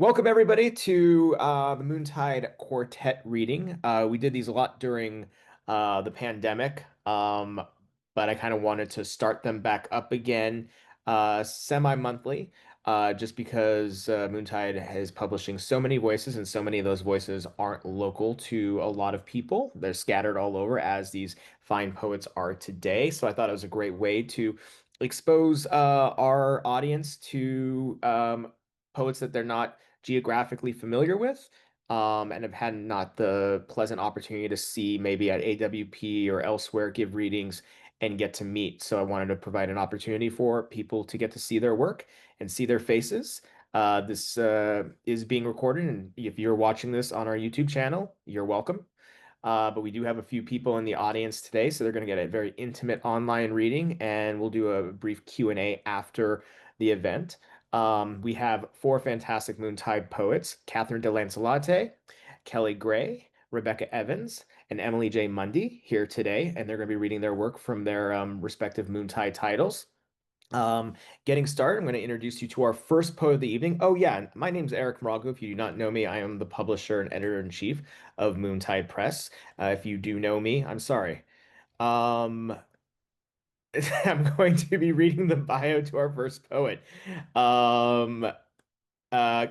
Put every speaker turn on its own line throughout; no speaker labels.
Welcome everybody to the Moontide Quartet reading. We did these a lot during the pandemic, but I kind of wanted to start them back up again semi-monthly, just because Moontide is publishing so many voices, and so many of those voices aren't local to a lot of people. They're scattered all over, as these fine poets are today. So I thought it was a great way to expose our audience to poets that they're not geographically familiar with, and have had not the pleasant opportunity to see maybe at AWP or elsewhere give readings and get to meet. So I wanted to provide an opportunity for people to get to see their work and see their faces. This is being recorded, and if you're watching this on our YouTube channel, you're welcome. But we do have a few people in the audience today, so they're going to get a very intimate online reading, and we'll do a brief Q&A after the event. We have four fantastic Moontide poets: Kathryn de Lancelotti, Kelly Gray, Rebecca Evans, and Emily J. Mundy here today, and they're going to be reading their work from their respective Moontide titles. Um, Getting started, I'm going to introduce you to our first poet of the evening. Oh, yeah, my name's Eric Morago. If you do not know me, I am the publisher and editor-in-chief of Moontide Press. If you do know me, I'm sorry. Um, I'm going to be reading the bio to our first poet. Um, uh,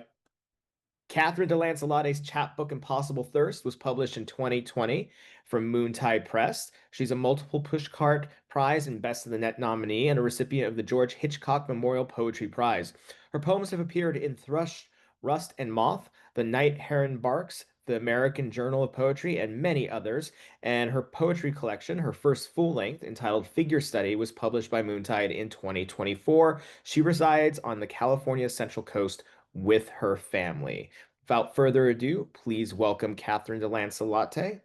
Kathryn de Lancelotti's chapbook Impossible Thirst was published in 2020 from Moontide Press. She's a multiple Pushcart Prize and Best of the Net nominee and a recipient of the George Hitchcock Memorial Poetry Prize. Her poems have appeared in Thrush, Rust and Moth, The Night Heron Barks, the American Journal of Poetry, and many others. And her poetry collection, her first full length, entitled Figure Study, was published by Moontide in 2024. She resides on the California Central Coast with her family. Without further ado, please welcome Kathryn de Lancelotti.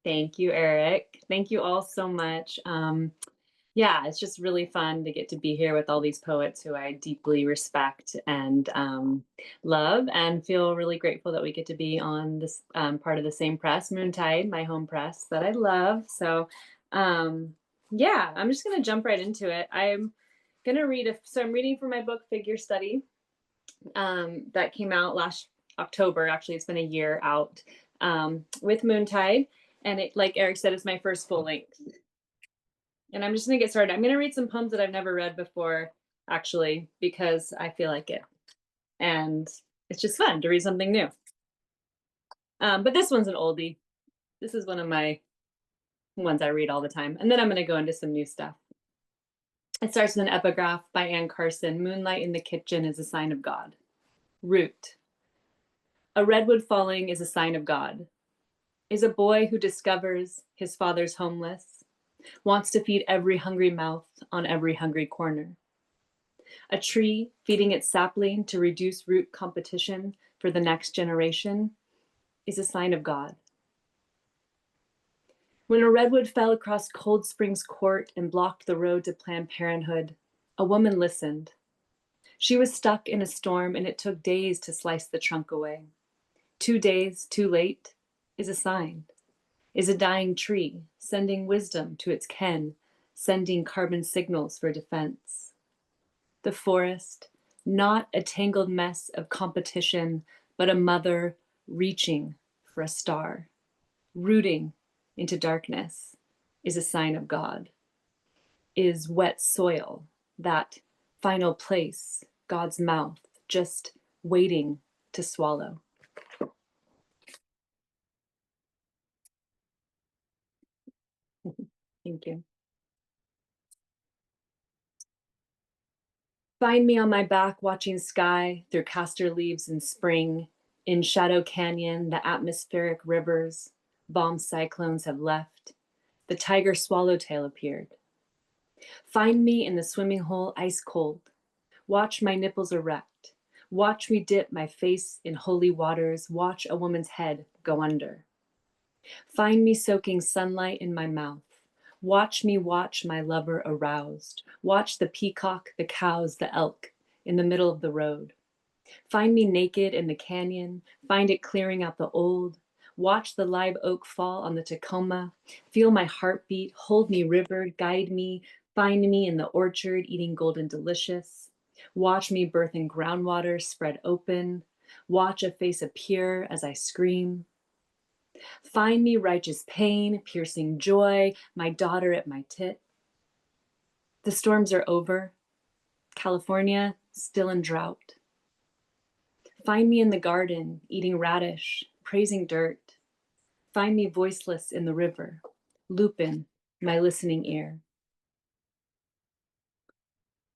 Thank you, Eric. Thank you all so much. Yeah, it's just really fun to get to be here with all these poets who I deeply respect and love, and feel really grateful that we get to be on this part of the same press, Moontide, my home press that I love. So, yeah, I'm just going to jump right into it. I'm going to I'm reading from my book, Figure Study, that came out last October. Actually, it's been a year out with Moontide. And it, like Eric said, it's my first full length. And I'm just gonna get started. I'm gonna read some poems that I've never read before, actually, because I feel like it. And it's just fun to read something new. But this one's an oldie. This is one of my ones I read all the time. And then I'm gonna go into some new stuff. It starts with an epigraph by Anne Carson. Moonlight in the kitchen is a sign of God. Root. A redwood falling is a sign of God. Is a boy who discovers his father's homeless, wants to feed every hungry mouth on every hungry corner. A tree feeding its sapling to reduce root competition for the next generation is a sign of God. When a redwood fell across Cold Springs Court and blocked the road to Planned Parenthood, a woman listened. She was stuck in a storm, and it took days to slice the trunk away. 2 days too late is a sign, is a dying tree, sending wisdom to its ken, sending carbon signals for defense. The forest, not a tangled mess of competition, but a mother reaching for a star, rooting into darkness, is a sign of God. Is wet soil, that final place, God's mouth, just waiting to swallow. Thank you. Find me on my back watching sky through castor leaves in spring. In Shadow Canyon, the atmospheric rivers, bomb cyclones have left. The tiger swallowtail appeared. Find me in the swimming hole ice cold. Watch my nipples erect. Watch me dip my face in holy waters. Watch a woman's head go under. Find me soaking sunlight in my mouth. Watch me watch my lover aroused. Watch the peacock, the cows, the elk in the middle of the road. Find me naked in the canyon. Find it clearing out the old. Watch the live oak fall on the Tacoma. Feel my heartbeat. Hold me, river. Guide me. Find me in the orchard eating golden delicious. Watch me birth in groundwater spread open. watch a face appear as I scream. Find me righteous pain, piercing joy, my daughter at my tit. The storms are over, California still in drought. Find me in the garden, eating radish, praising dirt. Find me voiceless in the river, lupin, my listening ear.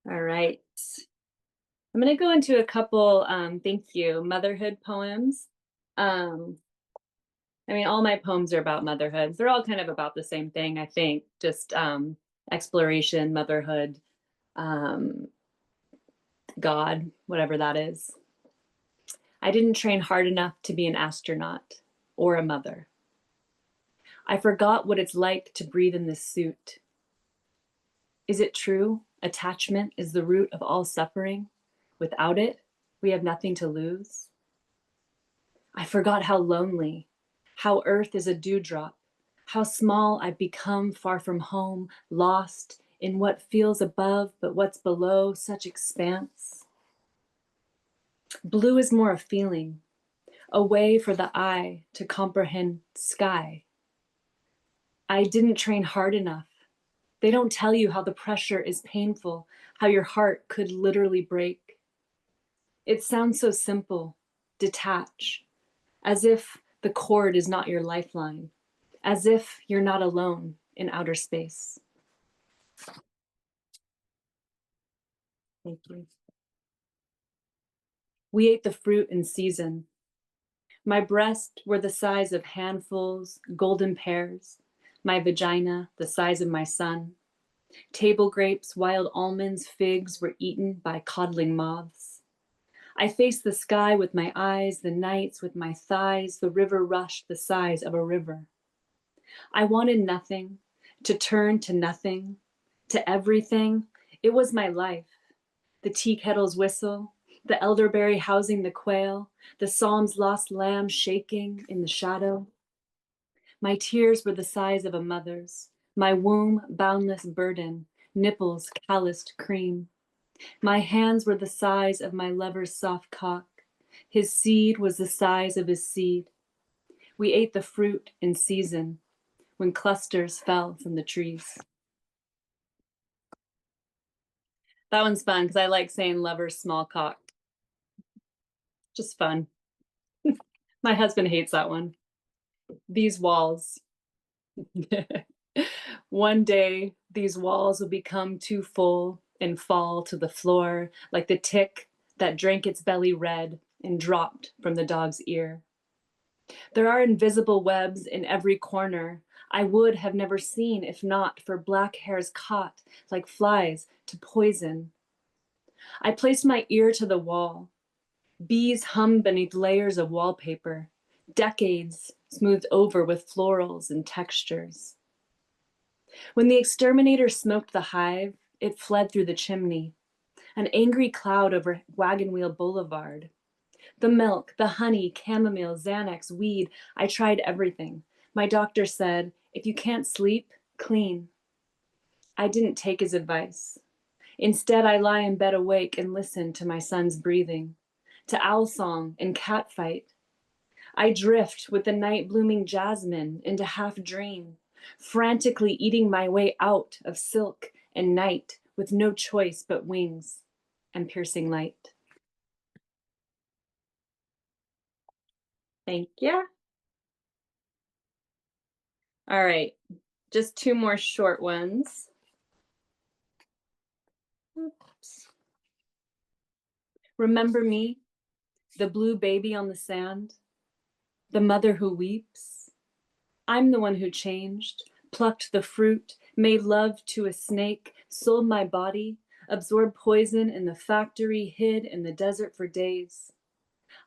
All right. I'm going to go into a couple, thank you, motherhood poems. Um, I mean, all my poems are about motherhood. They're all kind of about the same thing, I think, just exploration, motherhood, um, God, whatever that is. I didn't train hard enough to be an astronaut or a mother. I forgot what it's like to breathe in this suit. Is it true? Attachment is the root of all suffering. Without it, we have nothing to lose. I forgot how lonely, how earth is a dewdrop, how small I've become far from home, lost in what feels above, but what's below, such expanse. Blue is more a feeling, a way for the eye to comprehend sky. I didn't train hard enough. They don't tell you how the pressure is painful, how your heart could literally break. It sounds so simple, detach, as if the cord is not your lifeline, as if you're not alone in outer space. Thank you. We ate the fruit in season. My breasts were the size of handfuls, golden pears. My vagina, the size of my son. Table grapes, wild almonds, figs were eaten by coddling moths. I faced the sky with my eyes, the nights with my thighs, the river rushed the size of a river. I wanted nothing, to turn to nothing, to everything. It was my life. The tea kettle's whistle, the elderberry housing the quail, the psalm's lost lamb shaking in the shadow. My tears were the size of a mother's, my womb boundless burden, nipples calloused cream. My hands were the size of my lover's soft cock. His seed was the size of his seed. We ate the fruit in season when clusters fell from the trees. That one's fun because I like saying lover's small cock. Just fun. My husband hates that one. These walls. One day, these walls will become too full and fall to the floor like the tick that drank its belly red and dropped from the dog's ear. There are invisible webs in every corner I would have never seen if not for black hairs caught like flies to poison. I placed my ear to the wall. Bees hum beneath layers of wallpaper, decades smoothed over with florals and textures. When the exterminator smoked the hive, it fled through the chimney, an angry cloud over Wagon Wheel Boulevard. The milk, the honey, chamomile, Xanax, weed, I tried everything. My doctor said, if you can't sleep, clean. I didn't take his advice. Instead, I lie in bed awake and listen to my son's breathing, to owl song and cat fight. I drift with the night blooming jasmine into half dream, frantically eating my way out of silk and night with no choice but wings and piercing light. Thank you. All right, just two more short ones. Oops. Remember me, the blue baby on the sand, the mother who weeps. I'm the one who changed, plucked the fruit, made love to a snake, sold my body, absorbed poison in the factory, hid in the desert for days.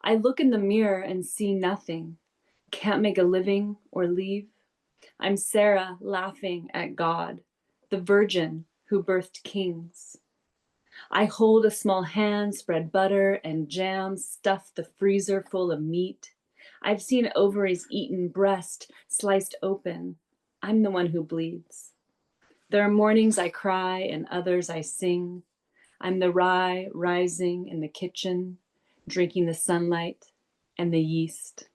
I look in the mirror and see nothing, can't make a living or leave. I'm Sarah laughing at God, the virgin who birthed kings. I hold a small hand, spread butter and jam, stuff the freezer full of meat. I've seen ovaries eaten, breast sliced open. I'm the one who bleeds. There are mornings I cry and others I sing. I'm the rye rising in the kitchen, drinking the sunlight, and the yeast.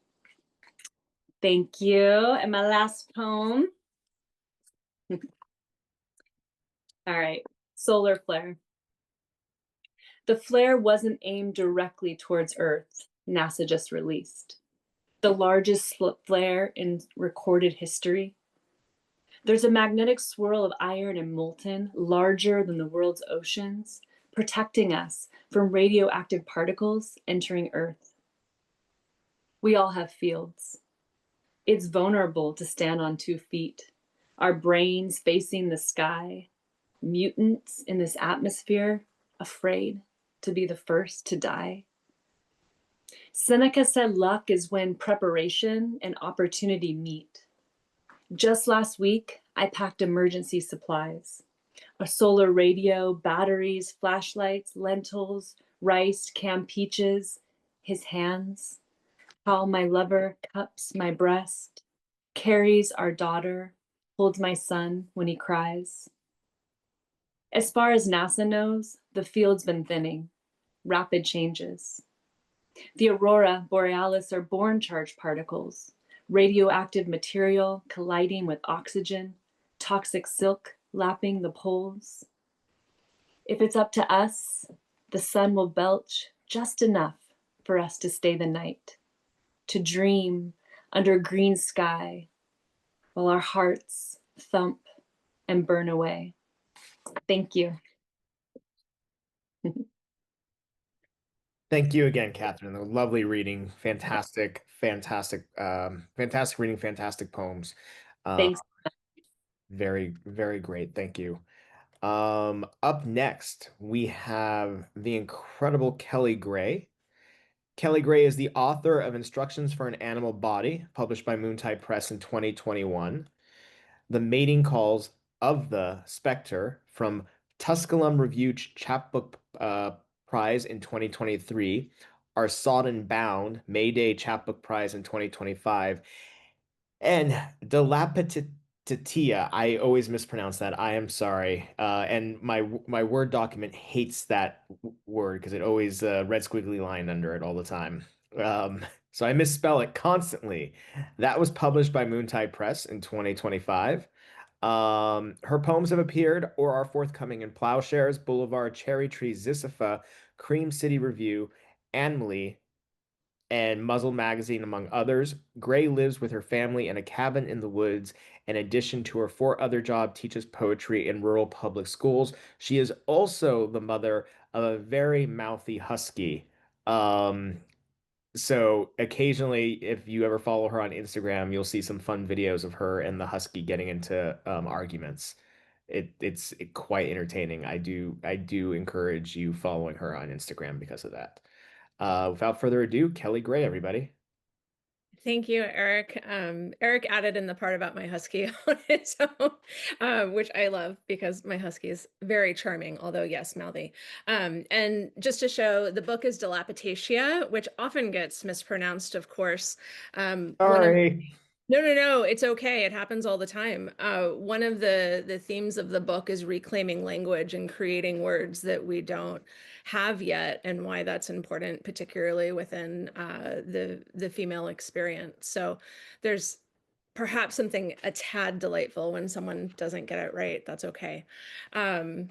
Thank you. And my last poem. All right, solar flare. The flare wasn't aimed directly towards Earth, NASA just released. The largest flare in recorded history. There's a magnetic swirl of iron and molten, larger than the world's oceans, protecting us from radioactive particles entering Earth. We all have fields. It's vulnerable to stand on 2 feet, our brains facing the sky, mutants in this atmosphere, afraid to be the first to die. Seneca said luck is when preparation and opportunity meet. Just last week, I packed emergency supplies: a solar radio, batteries, flashlights, lentils, rice, canned peaches, his hands, how my lover cups my breast, carries our daughter, holds my son when he cries. As far as NASA knows, the field's been thinning, rapid changes. The aurora borealis are born charged particles, radioactive material colliding with oxygen, toxic silk lapping the poles. If it's up to us, the sun will belch just enough for us to stay the night, to dream under green sky while our hearts thump and burn away. Thank you.
Thank you again, Kathryn. Lovely reading. Fantastic reading, fantastic poems. Uh,
Thanks.
very, very great. Thank you. Up next, we have the incredible Kelly Gray. Kelly Gray is the author of Instructions for an Animal Body, published by Moontide Press in 2021. The Mating Calls of the Spectre from Tusculum Review Chapbook Prize in 2023, Are Sawed and Bound Mayday Chapbook Prize in 2025, and Dilapiditatia. I always mispronounce that. I am sorry. And my Word document hates that word because it always red squiggly line under it all the time. So I misspell it constantly. That was published by Moontide Press in 2025. Her poems have appeared or are forthcoming in Plowshares, Boulevard, Cherry Tree, Zisipha, Cream City Review, Animally, and Muzzle Magazine, among others. Gray lives with her family in a cabin in the woods. In addition to her four other jobs, teaches poetry in rural public schools. She is also the mother of a very mouthy husky. Um, so occasionally, if you ever follow her on Instagram, you'll see some fun videos of her and the husky getting into arguments. It's quite entertaining. I do encourage you following her on Instagram because of that. Without further ado, Kelly Gray, everybody.
Thank you, Eric. Eric added in the part about my husky on its own, which I love because my husky is very charming, although yes, mouthy. And just to show, the book is Dilapitatia, which often gets mispronounced, of course. One of
Sorry.
No, no, no, it's okay. It happens all the time. One of the themes of the book is reclaiming language and creating words that we don't have yet, and why that's important, particularly within the female experience. So there's perhaps something a tad delightful when someone doesn't get it right. That's okay. Um,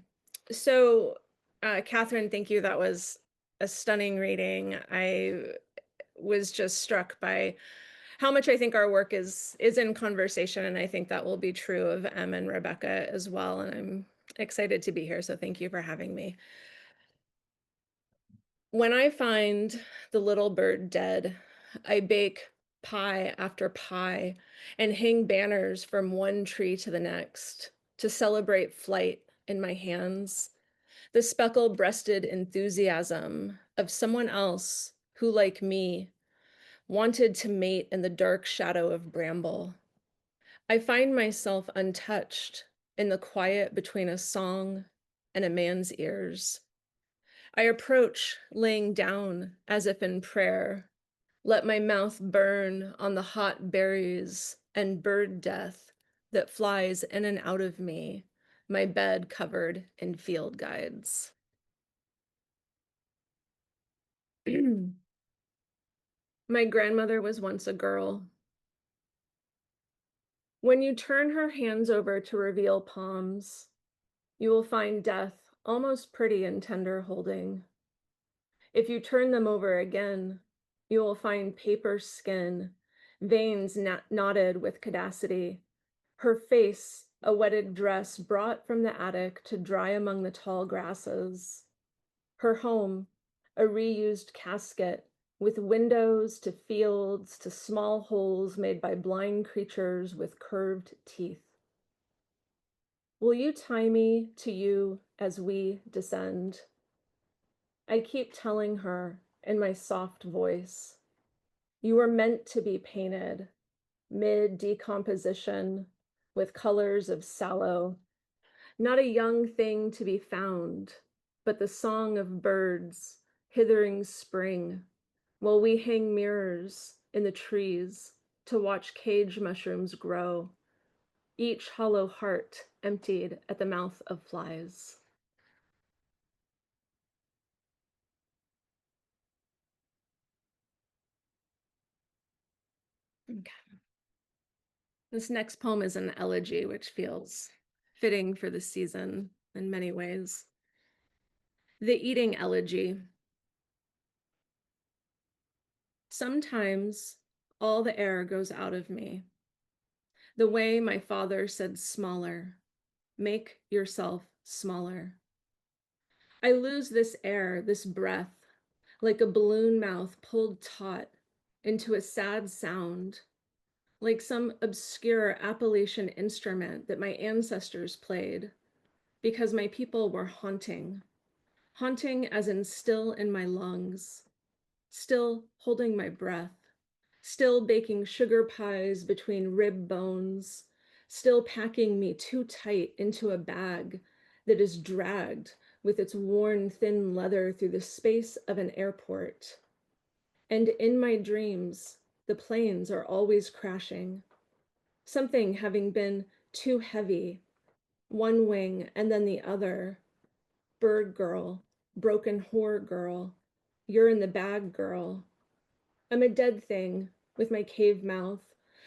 so, Kathryn, thank you. That was a stunning reading. I was just struck by how much I think our work is in conversation, and I think that will be true of Em and Rebecca as well. And I'm excited to be here, so thank you for having me. When I find the little bird dead, I bake pie after pie and hang banners from one tree to the next to celebrate flight in my hands, the speckle-breasted enthusiasm of someone else who, like me, wanted to mate in the dark shadow of bramble. I find myself untouched in the quiet between a song and a man's ears. I approach laying down as if in prayer. Let my mouth burn on the hot berries and bird death that flies in and out of me, my bed covered in field guides. My grandmother was once a girl. When you turn her hands over to reveal palms, you will find death almost pretty and tender holding. If you turn them over again, you will find paper skin, veins knotted with cadacity, her face a wetted dress brought from the attic to dry among the tall grasses, her home a reused casket with windows to fields to small holes made by blind creatures with curved teeth. Will you tie me to you as we descend? I keep telling her in my soft voice, you were meant to be painted, mid decomposition, with colors of sallow, not a young thing to be found, but the song of birds, hithering spring, while we hang mirrors in the trees to watch cage mushrooms grow, each hollow heart emptied at the mouth of flies. Okay. This next poem is an elegy, which feels fitting for the season in many ways. The Eating Elegy. Sometimes all the air goes out of me. The way my father said smaller, make yourself smaller. I lose this air, this breath, like a balloon mouth pulled taut into a sad sound, like some obscure Appalachian instrument that my ancestors played, because my people were haunting, haunting as in still in my lungs, still holding my breath, still baking sugar pies between rib bones, still packing me too tight into a bag that is dragged with its worn thin leather through the space of an airport. And in my dreams, the planes are always crashing, something having been too heavy, one wing and then the other. Bird girl, broken whore girl, you're in the bag girl. I'm a dead thing with my cave mouth,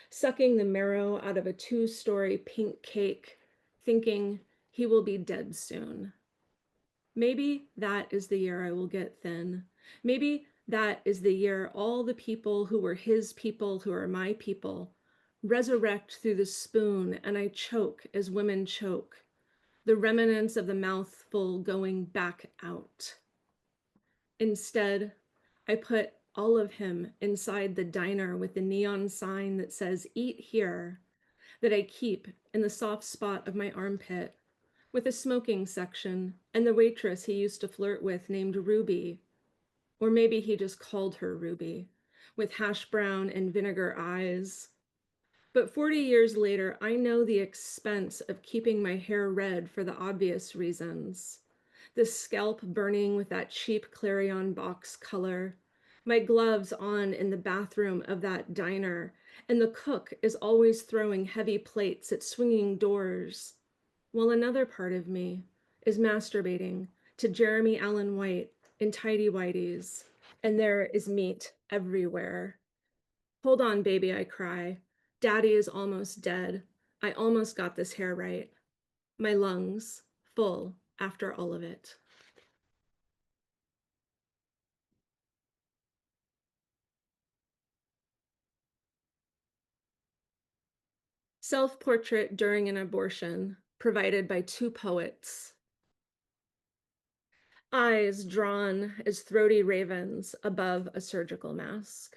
sucking the marrow out of a 2-story pink cake, thinking he will be dead soon. Maybe that is the year I will get thin. Maybe that is the year all the people who were his people, who are my people, resurrect through the spoon and I choke as women choke, the remnants of the mouthful going back out. Instead, I put all of him inside the diner with the neon sign that says, "Eat here," that I keep in the soft spot of my armpit, with a smoking section and the waitress he used to flirt with named Ruby. Or maybe he just called her Ruby, with hash brown and vinegar eyes. But 40 years later, I know the expense of keeping my hair red for the obvious reasons. The scalp burning with that cheap Clarion box color, my gloves on in the bathroom of that diner, and the cook is always throwing heavy plates at swinging doors, while another part of me is masturbating to Jeremy Allen White in tidy whities, and there is meat everywhere. Hold on, baby, I cry. Daddy is almost dead. I almost got this hair right. My lungs full after all of it. Self-portrait during an abortion, provided by 2 poets. Eyes drawn as throaty ravens above a surgical mask.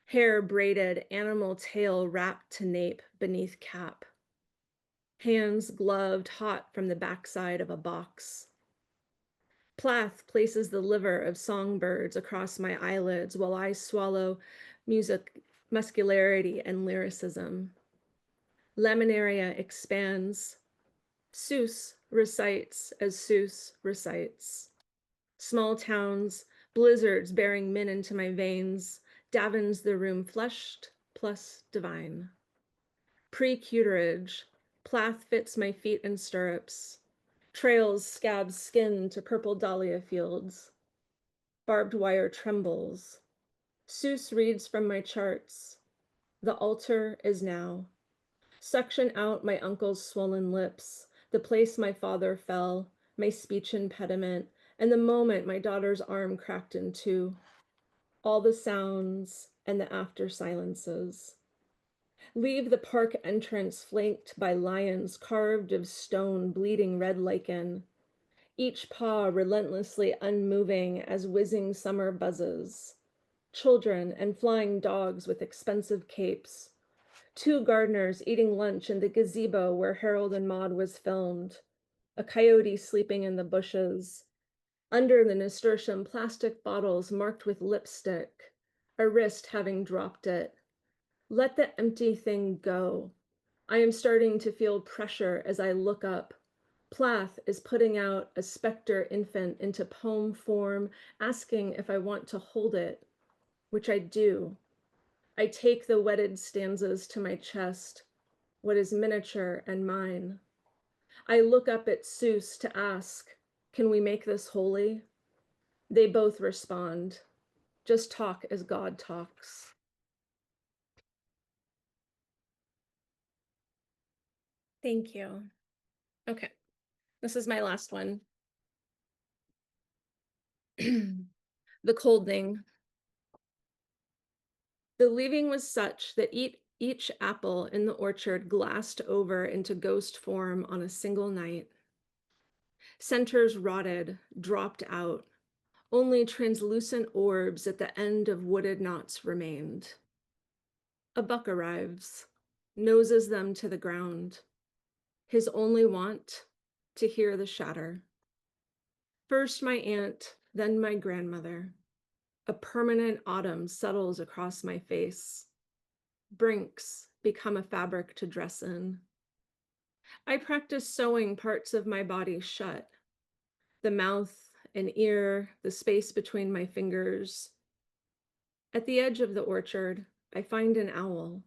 Hair braided, animal tail wrapped to nape beneath cap. Hands gloved hot from the backside of a box. Plath places the liver of songbirds across my eyelids while I swallow music, muscularity, and lyricism. Laminaria expands. Seuss recites as Seuss recites. Small towns, blizzards bearing men into my veins, Davins the room flushed plus divine. Pre-cuturage, Plath fits my feet in stirrups. Trails scabs skin to purple dahlia fields. Barbed wire trembles. Seuss reads from my charts. The altar is now. Suction out my uncle's swollen lips, the place my father fell, my speech impediment, and the moment my daughter's arm cracked in two. All the sounds and the after silences. Leave the park entrance flanked by lions carved of stone, bleeding red lichen, each paw relentlessly unmoving as whizzing summer buzzes. Children and flying dogs with expensive capes. Two gardeners eating lunch in the gazebo where Harold and Maude was filmed. A coyote sleeping in the bushes. Under the nasturtium, plastic bottles marked with lipstick. A wrist having dropped it. Let the empty thing go. I am starting to feel pressure as I look up. Plath is putting out a specter infant into poem form, asking if I want to hold it, which I do. I take the wetted stanzas to my chest, what is miniature and mine. I look up at Seuss to ask, can we make this holy? They both respond, just talk as God talks. Thank you. Okay, this is my last one. The colding. The leaving was such that each apple in the orchard glassed over into ghost form on a single night. Centers rotted, dropped out. Only translucent orbs at the end of wooded knots remained. A buck arrives, noses them to the ground. His only want, to hear the shatter. First my aunt, then my grandmother. A permanent autumn settles across my face. Brinks become a fabric to dress in. I practice sewing parts of my body shut. The mouth, an ear, the space between my fingers. At the edge of the orchard, I find an owl.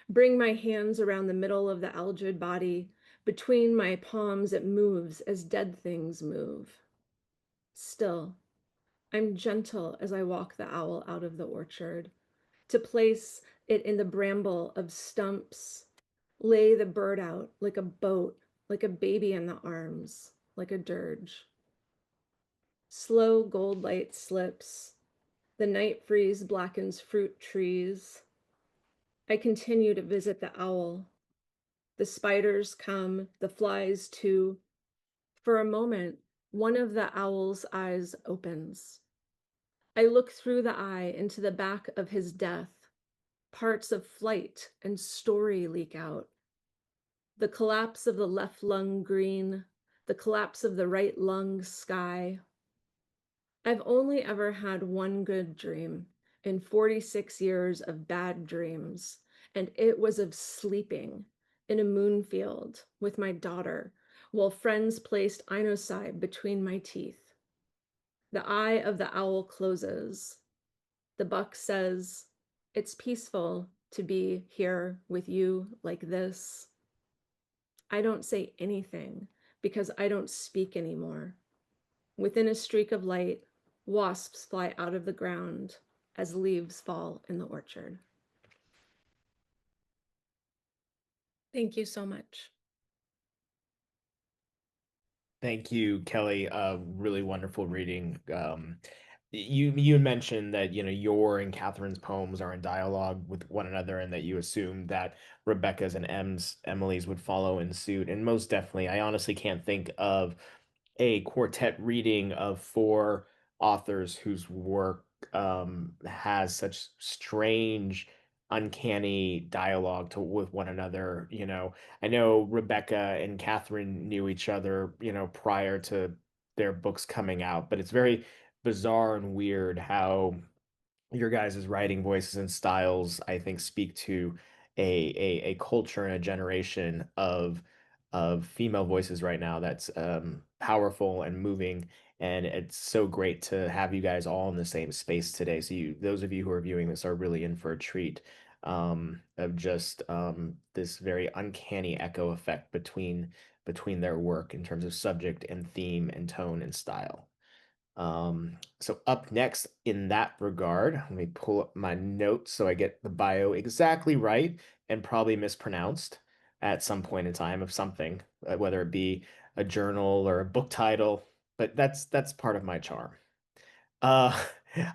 Bring my hands around the middle of the algid body. Between my palms, it moves as dead things move. Still, I'm gentle as I walk the owl out of the orchard, to place it in the bramble of stumps, lay the bird out like a boat, like a baby in the arms, like a dirge. Slow gold light slips. The night freeze blackens fruit trees. I continue to visit the owl. The spiders come, the flies too. For a moment, one of the owl's eyes opens. I look through the eye into the back of his death. Parts of flight and story leak out. The collapse of the left lung green, the collapse of the right lung sky. I've only ever had one good dream in 46 years of bad dreams, and it was of sleeping in a moonfield with my daughter while friends placed inoside between my teeth. The eye of the owl closes. The buck says, it's peaceful to be here with you like this. I don't say anything because I don't speak anymore. Within a streak of light, wasps fly out of the ground as leaves fall in the orchard. Thank you so much.
Thank you, Kelly. Really wonderful reading. You mentioned that your and Kathryn's poems are in dialogue with one another, and that you assumed that Rebecca's and Emily's would follow in suit. And most definitely, I honestly can't think of a quartet reading of four authors whose work has such strange, uncanny dialogue with one another. I know Rebecca and Kathryn knew each other, prior to their books coming out, but it's very bizarre and weird how your guys' writing voices and styles, I think, speak to a culture and a generation of female voices right now that's powerful and moving. And it's so great to have you guys all in the same space today. So those of you who are viewing this are really in for a treat of just this very uncanny echo effect between their work in terms of subject and theme and tone and style. So up next in that regard, let me pull up my notes so I get the bio exactly right and probably mispronounced at some point in time of something, whether it be a journal or a book title, but that's part of my charm. Uh,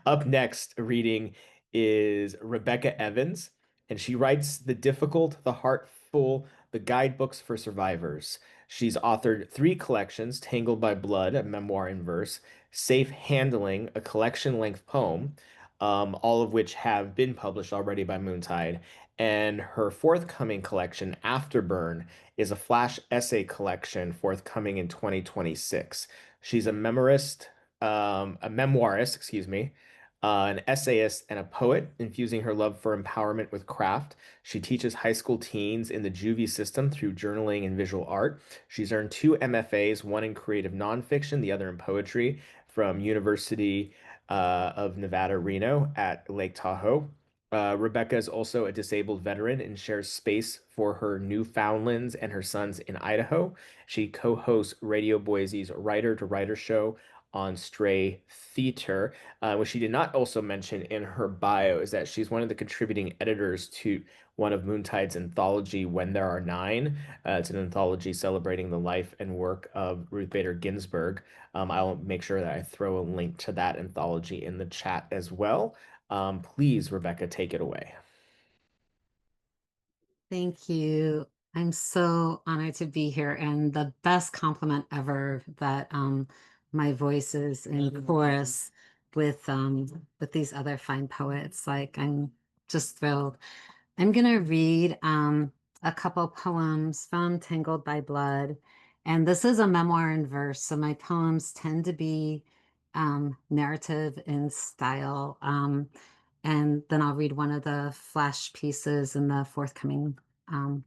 Up next, reading is Rebecca Evans, and she writes The Difficult, The Heartful, The Guidebooks for Survivors. She's authored three collections, Tangled by Blood, a memoir in verse, Safe Handling, a collection-length poem, all of which have been published already by Moontide. And her forthcoming collection, Afterburn, is a flash essay collection forthcoming in 2026. She's a memoirist, excuse me, an essayist, and a poet, infusing her love for empowerment with craft. She teaches high school teens in the juvie system through journaling and visual art. She's earned two MFAs, one in creative nonfiction, the other in poetry, from University of Nevada, Reno at Lake Tahoe. Rebecca is also a disabled veteran and shares space for her Newfoundlands and her sons in Idaho. She co-hosts Radio Boise's Writer to Writer show on Stray Theater. What she did not also mention in her bio is that she's one of the contributing editors to one of Moontide's anthology, When There Are Nine. It's an anthology celebrating the life and work of Ruth Bader Ginsburg. I'll make sure that I throw a link to that anthology in the chat as well. Please, Rebecca, take it away.
Thank you. I'm so honored to be here, and the best compliment ever that my voice is in chorus with these other fine poets. Like, I'm just thrilled. I'm gonna read a couple poems from Tangled by Blood, and this is a memoir in verse, so my poems tend to be narrative in style. And then I'll read one of the flash pieces in the forthcoming um,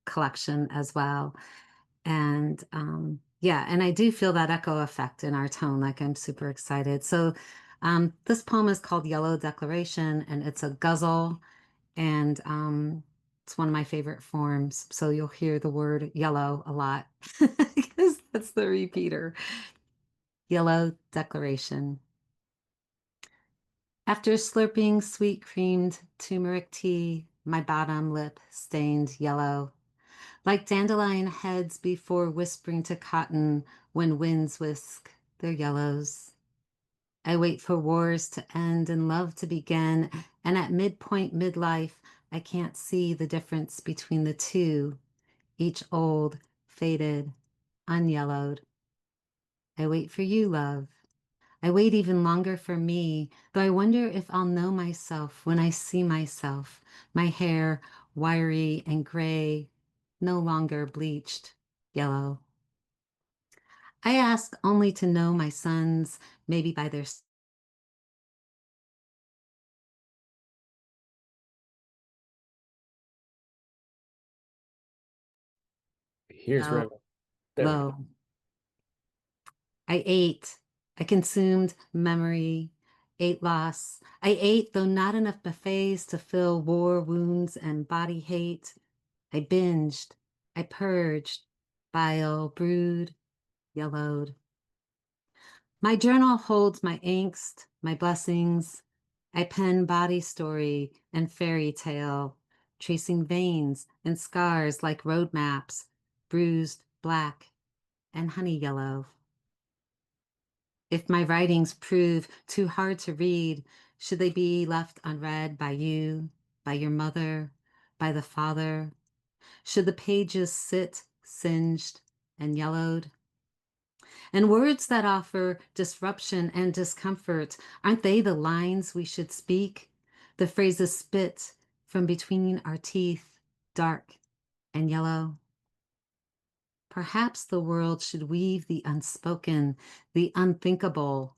collection as well. And yeah, and I do feel that echo effect in our tone, like I'm super excited. So this poem is called Yellow Declaration, and it's a ghazal, and it's one of my favorite forms. So you'll hear the word yellow a lot because that's the repeater. Yellow Declaration. After slurping sweet creamed turmeric tea, my bottom lip stained yellow, like dandelion heads before whispering to cotton when winds whisk their yellows. I wait for wars to end and love to begin, and at midpoint midlife, I can't see the difference between the two, each old, faded, unyellowed. I wait for you, love. I wait even longer for me, though I wonder if I'll know myself when I see myself, my hair wiry and gray, no longer bleached, yellow. I ask only to know my sons, maybe by their
Here's
yellow,
where, there we go.
low. I ate. I consumed memory, ate loss. I ate, though not enough buffets to fill war wounds and body hate. I binged. I purged. Bile brewed, yellowed. My journal holds my angst, my blessings. I pen body story and fairy tale, tracing veins and scars like road maps, bruised black and honey yellow. If my writings prove too hard to read, should they be left unread by you, by your mother, by the father? Should the pages sit singed and yellowed? And words that offer disruption and discomfort, aren't they the lines we should speak? The phrases spit from between our teeth, dark and yellow. Perhaps the world should weave the unspoken, the unthinkable,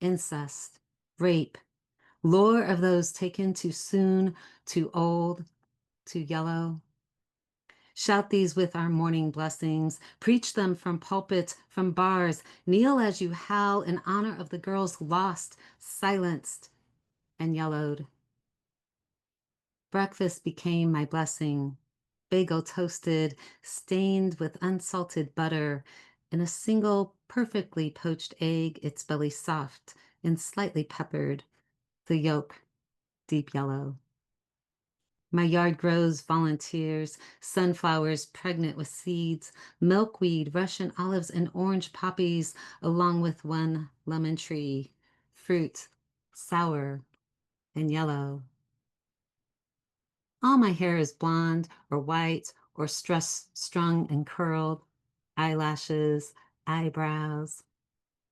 incest, rape, lore of those taken too soon, too old, too yellow. Shout these with our morning blessings, preach them from pulpits, from bars, kneel as you howl in honor of the girls lost, silenced, and yellowed. Breakfast became my blessing, bagel toasted, stained with unsalted butter, In a single perfectly poached egg, its belly soft and slightly peppered, the yolk deep yellow. My yard grows volunteers, sunflowers pregnant with seeds, milkweed, Russian olives, and orange poppies, along with one lemon tree, fruit, sour and yellow. All my hair is blonde or white or strung and curled, eyelashes, eyebrows,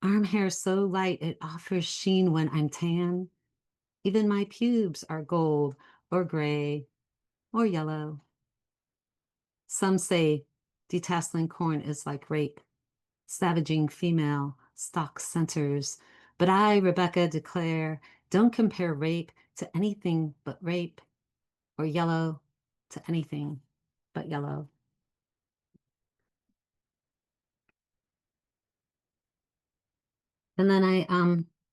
arm hair so light it offers sheen when I'm tan. Even my pubes are gold or gray or yellow. Some say detasseling corn is like rape, savaging female stock centers. But I, Rebecca, declare, don't compare rape to anything but rape, or yellow to anything but yellow. And then I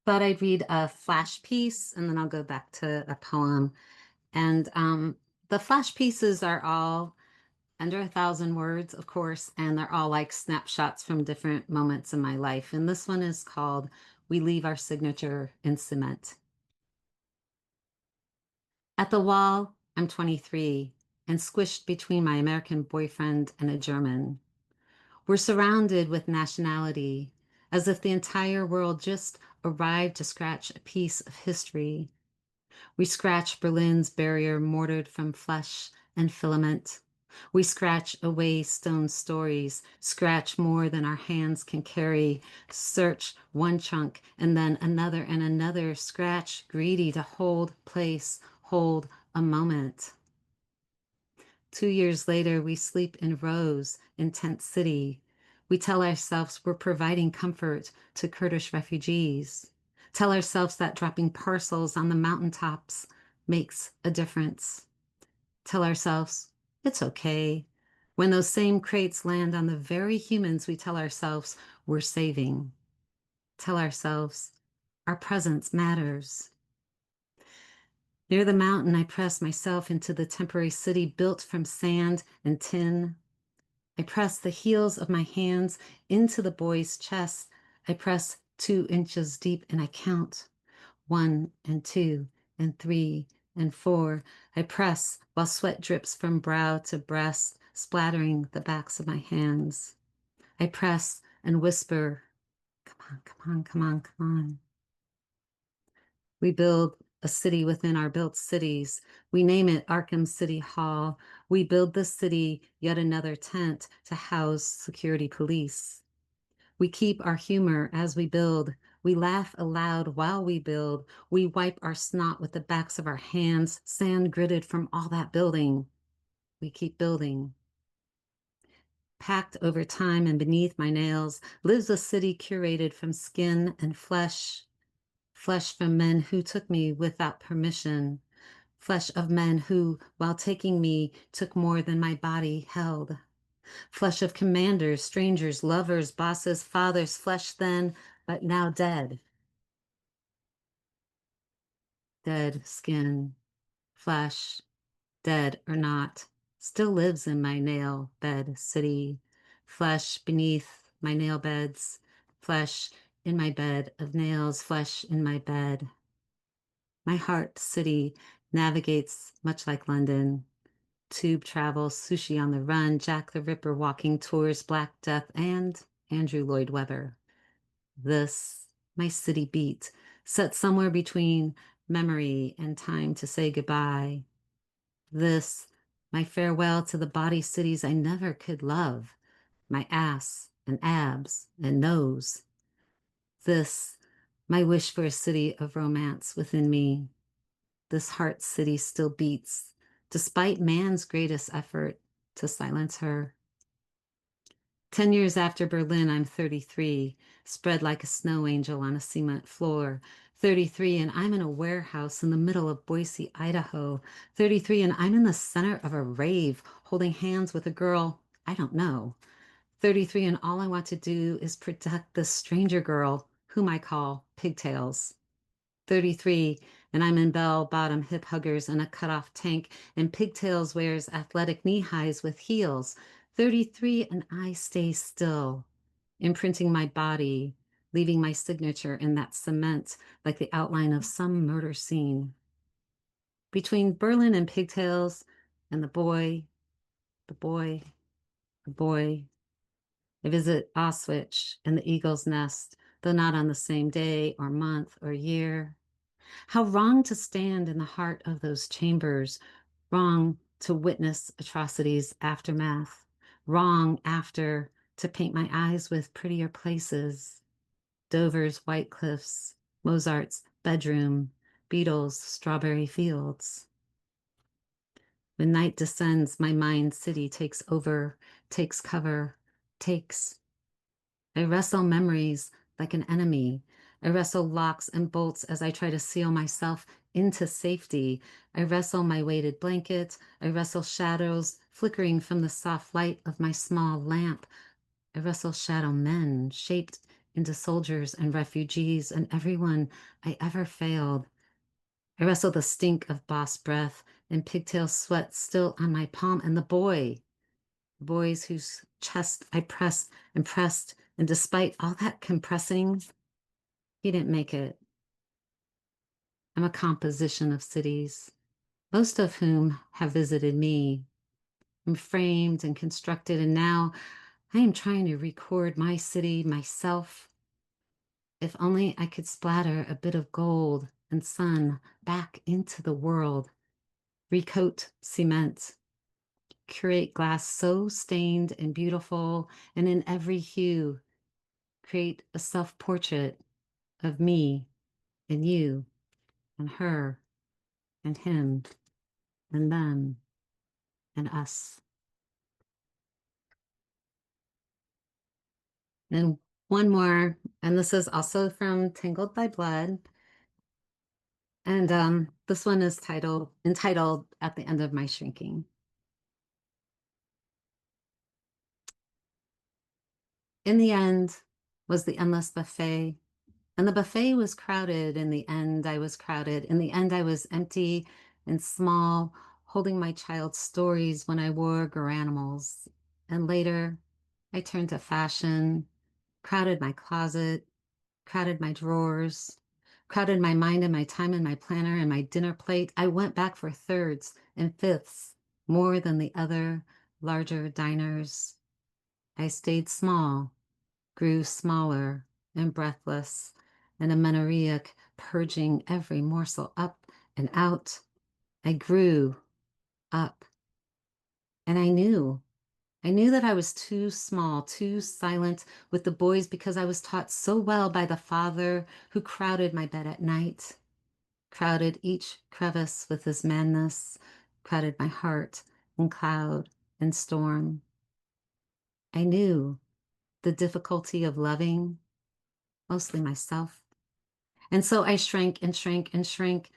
thought I'd read a flash piece, and then I'll go back to a poem. And the flash pieces are all under 1,000 words, of course, and they're all like snapshots from different moments in my life. And this one is called We Leave Our Signature in Cement. At the wall, I'm 23 and squished between my American boyfriend and a German. We're surrounded with nationality, as if the entire world just arrived to scratch a piece of history. We scratch Berlin's barrier mortared from flesh and filament. We scratch away stone stories, scratch more than our hands can carry, search one chunk and then another and another, scratch greedy to hold place, hold a moment. 2 years later, we sleep in rows in Tent City. We tell ourselves we're providing comfort to Kurdish refugees. Tell ourselves that dropping parcels on the mountaintops makes a difference. Tell ourselves it's okay when those same crates land on the very humans we tell ourselves we're saving. Tell ourselves our presence matters. Near the mountain, I press myself into the temporary city built from sand and tin. I press the heels of my hands into the boy's chest. I press 2 inches deep and I count 1 and 2 and 3 and 4. I press while sweat drips from brow to breast, splattering the backs of my hands. I press and whisper, come on, come on, come on, come on. We build a city within our built cities. We name it Arkham City Hall. We build the city yet another tent to house security police. We keep our humor as we build. We laugh aloud while we build. We wipe our snot with the backs of our hands, sand gritted from all that building. We keep building. Packed over time and beneath my nails lives a city curated from skin and flesh. Flesh from men who took me without permission. Flesh of men who, while taking me, took more than my body held. Flesh of commanders, strangers, lovers, bosses, fathers, flesh then, but now dead. Dead skin, flesh, dead or not, still lives in my nail bed city. Flesh beneath my nail beds, flesh in my bed of nails, flesh in my bed. My heart city navigates much like London. Tube travel, sushi on the run, Jack the Ripper walking tours, Black Death, and Andrew Lloyd Webber. This, my city beat, set somewhere between memory and time to say goodbye. This, my farewell to the body cities I never could love, my ass and abs and nose. This, my wish for a city of romance within me. This heart city still beats, despite man's greatest effort to silence her. 10 years after Berlin, I'm 33, spread like a snow angel on a cement floor. 33, and I'm in a warehouse in the middle of Boise, Idaho. 33, and I'm in the center of a rave, holding hands with a girl I don't know. 33, and all I want to do is protect this stranger girl, whom I call Pigtails. 33, and I'm in bell-bottom hip huggers and a cut-off tank, and Pigtails wears athletic knee highs with heels. 33, and I stay still. imprinting my body, leaving my signature in that cement like the outline of some murder scene. Between Berlin and pigtails and the boy, the boy, I visit Auschwitz and the eagle's nest, though not on the same day or month or year. How wrong to stand in the heart of those chambers, wrong to witness atrocities' aftermath, wrong after to paint my eyes with prettier places. Dover's white cliffs, Mozart's bedroom, Beatles' strawberry fields. When night descends, my mind city takes over, takes cover, takes. I wrestle memories like an enemy. I wrestle locks and bolts as I try to seal myself into safety. I wrestle my weighted blanket. I wrestle shadows flickering from the soft light of my small lamp. I wrestle shadow men shaped into soldiers and refugees and everyone I ever failed. I wrestle the stink of boss breath and pigtail sweat still on my palm and the boys whose chest I pressed and pressed, and despite all that compressing, he didn't make it. I'm a composition of cities, most of whom have visited me. I'm framed and constructed, and now I am trying to record my city myself. If only I could splatter a bit of gold and sun back into the world, recoat cement, curate glass so stained and beautiful and in every hue, create a self-portrait of me and you and her and him and them and us. And one more, and this is also from Tangled by Blood. And this one is entitled At the End of My Shrinking. In the end was the endless buffet. And the buffet was crowded. In the end, I was crowded. In the end, I was empty and small, holding my child's stories when I wore garanimals. And later, I turned to fashion, crowded my closet, crowded my drawers, crowded my mind and my time and my planner and my dinner plate. I went back for thirds and fifths, more than the other larger diners. I stayed small, grew smaller and breathless, and a menoriac purging every morsel up and out. I grew up, and I knew that I was too small, too silent with the boys because I was taught so well by the father who crowded my bed at night, crowded each crevice with his madness, crowded my heart in cloud and storm. I knew the difficulty of loving, mostly myself. And so I shrank and shrank and shrank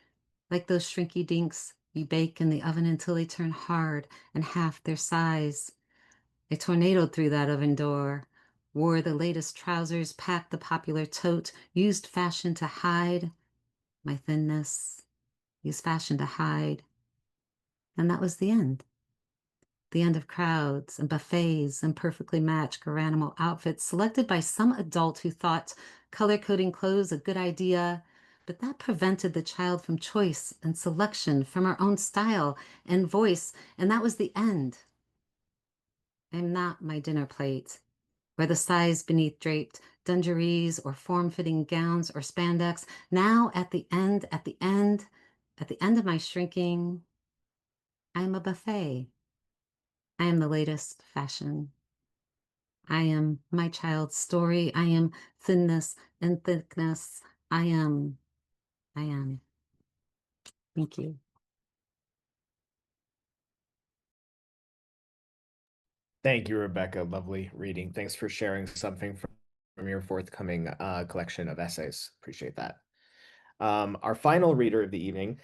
like those shrinky dinks you bake in the oven until they turn hard and half their size. I tornadoed through that oven door, wore the latest trousers, packed the popular tote, used fashion to hide my thinness, used fashion to hide. And that was the end of crowds and buffets and perfectly matched Garanimal outfits selected by some adult who thought color coding clothes a good idea, but that prevented the child from choice and selection, from her own style and voice, and that was the end. I'm not my dinner plate, where the size beneath draped dungarees or form-fitting gowns or spandex. Now at the end of my shrinking, I am a buffet. I am the latest fashion. I am my child's story. I am thinness and thickness. I am. I am. Thank you.
Thank you, Rebecca. Lovely reading. Thanks for sharing something from your forthcoming collection of essays. Appreciate that. Our final reader of the evening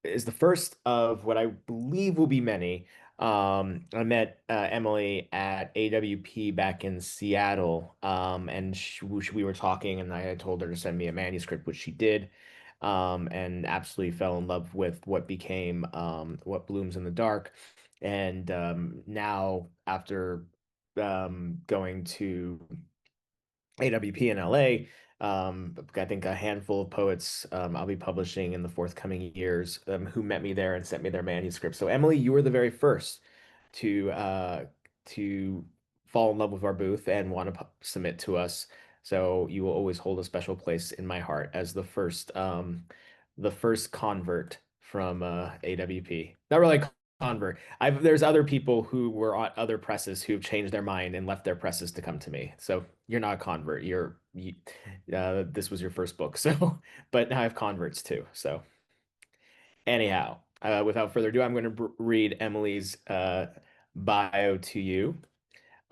is the first of what I believe will be many. I met Emily at AWP back in Seattle, and we were talking, and I had told her to send me a manuscript, which she did, and absolutely fell in love with what became What Blooms in the Dark. And now, after going to AWP in LA. I think a handful of poets I'll be publishing in the forthcoming years who met me there and sent me their manuscripts. So Emily, you were the very first to to fall in love with our booth and want to submit to us. So you will always hold a special place in my heart as the first convert from AWP. Not really a convert. There's other people who were on other presses who've changed their mind and left their presses to come to me. So you're not a convert. This was your first book. So, but now I have converts too. So anyhow, without further ado, I'm going to read Emily's bio to you.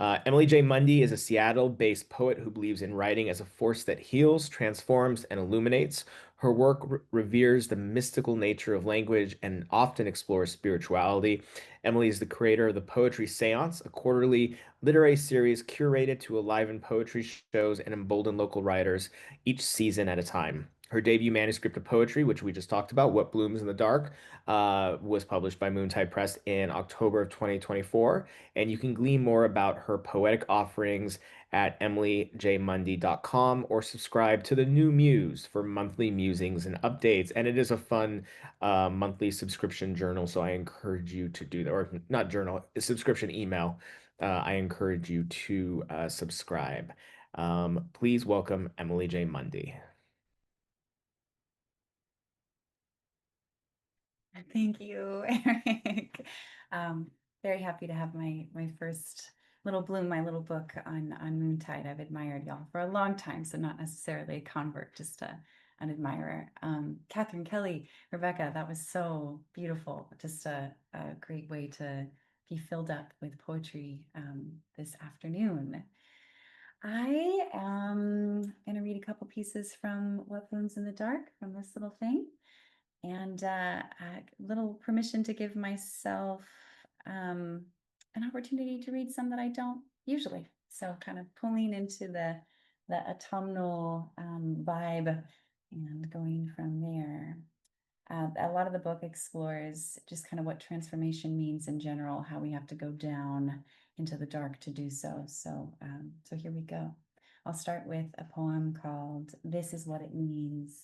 Emily J. Mundy is a Seattle-based poet who believes in writing as a force that heals, transforms, and illuminates. Her work reveres the mystical nature of language and often explores spirituality. Emily is the creator of the Poetry Seance, a quarterly literary series curated to enliven poetry shows and embolden local writers each season at a time. Her debut manuscript of poetry, which we just talked about, What Blooms in the Dark, was published by Moontide Press in October of 2024. And you can glean more about her poetic offerings at emilyjmundy.com or subscribe to the New Muse for monthly musings and updates. And it is a fun monthly subscription journal, so I encourage you to do that, or not journal, a subscription email. I encourage you to subscribe. Please welcome Emily J. Mundy.
Thank you, Eric. Very happy to have my first little bloom, my little book on Moontide. I've admired y'all for a long time, so not necessarily a convert, just an admirer. Kathryn, Kelly, Rebecca, that was so beautiful. Just a great way to be filled up with poetry this afternoon. I am going to read a couple pieces from What Blooms in the Dark from this little thing. And a little permission to give myself an opportunity to read some that I don't usually. So kind of pulling into the autumnal vibe and going from there. A lot of the book explores just kind of what transformation means in general, how we have to go down into the dark to do so. So here we go. I'll start with a poem called This Is What It Means.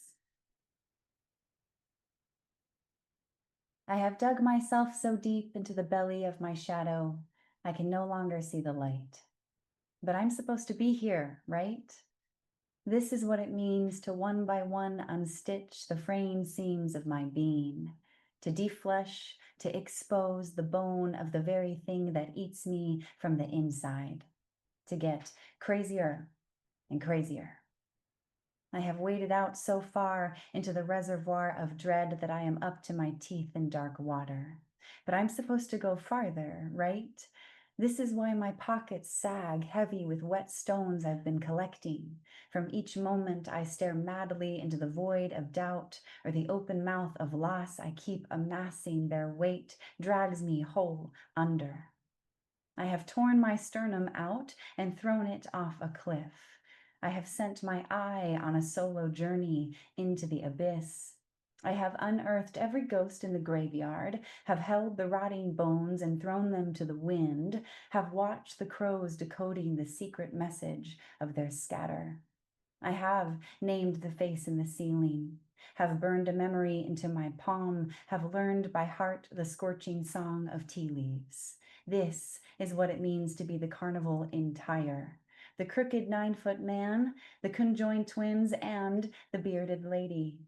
I have dug myself so deep into the belly of my shadow, I can no longer see the light. But I'm supposed to be here, right? This is what it means to one by one unstitch the fraying seams of my being, to deflesh, to expose the bone of the very thing that eats me from the inside, to get crazier and crazier. I have waded out so far into the reservoir of dread that I am up to my teeth in dark water. But I'm supposed to go farther, right? This is why my pockets sag heavy with wet stones I've been collecting. From each moment I stare madly into the void of doubt or the open mouth of loss I keep amassing. Their weight drags me whole under. I have torn my sternum out and thrown it off a cliff. I have sent my eye on a solo journey into the abyss. I have unearthed every ghost in the graveyard, have held the rotting bones and thrown them to the wind, have watched the crows decoding the secret message of their scatter. I have named the face in the ceiling, have burned a memory into my palm, have learned by heart the scorching song of tea leaves. This is what it means to be the carnival entire. The crooked 9-foot man, the conjoined twins, and the bearded lady.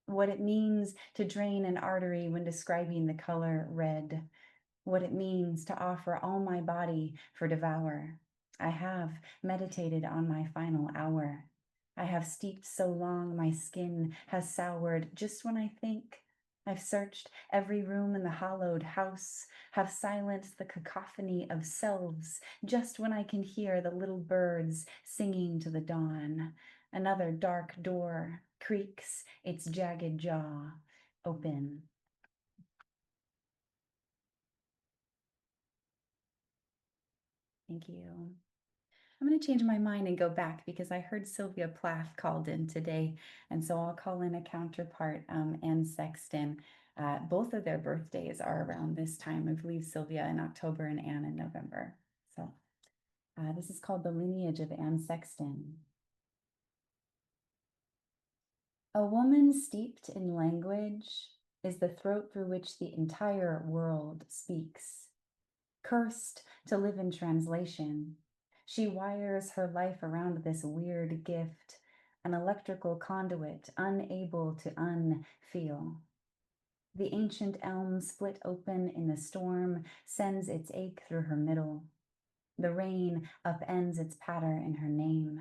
What it means to drain an artery when describing the color red. What it means to offer all my body for devour. I have meditated on my final hour. I have steeped so long my skin has soured just when I think. I've searched every room in the hollowed house, have silenced the cacophony of selves just when I can hear the little birds singing to the dawn. Another dark door creaks its jagged jaw open. Thank you. I'm going to change my mind and go back because I heard Sylvia Plath called in today. And so I'll call in a counterpart, Anne Sexton. Both of their birthdays are around this time. I believe Sylvia in October and Anne in November. So this is called The Lineage of Anne Sexton. A woman steeped in language is the throat through which the entire world speaks. Cursed to live in translation, she wires her life around this weird gift, an electrical conduit unable to unfeel. The ancient elm split open in the storm sends its ache through her middle. The rain upends its patter in her name.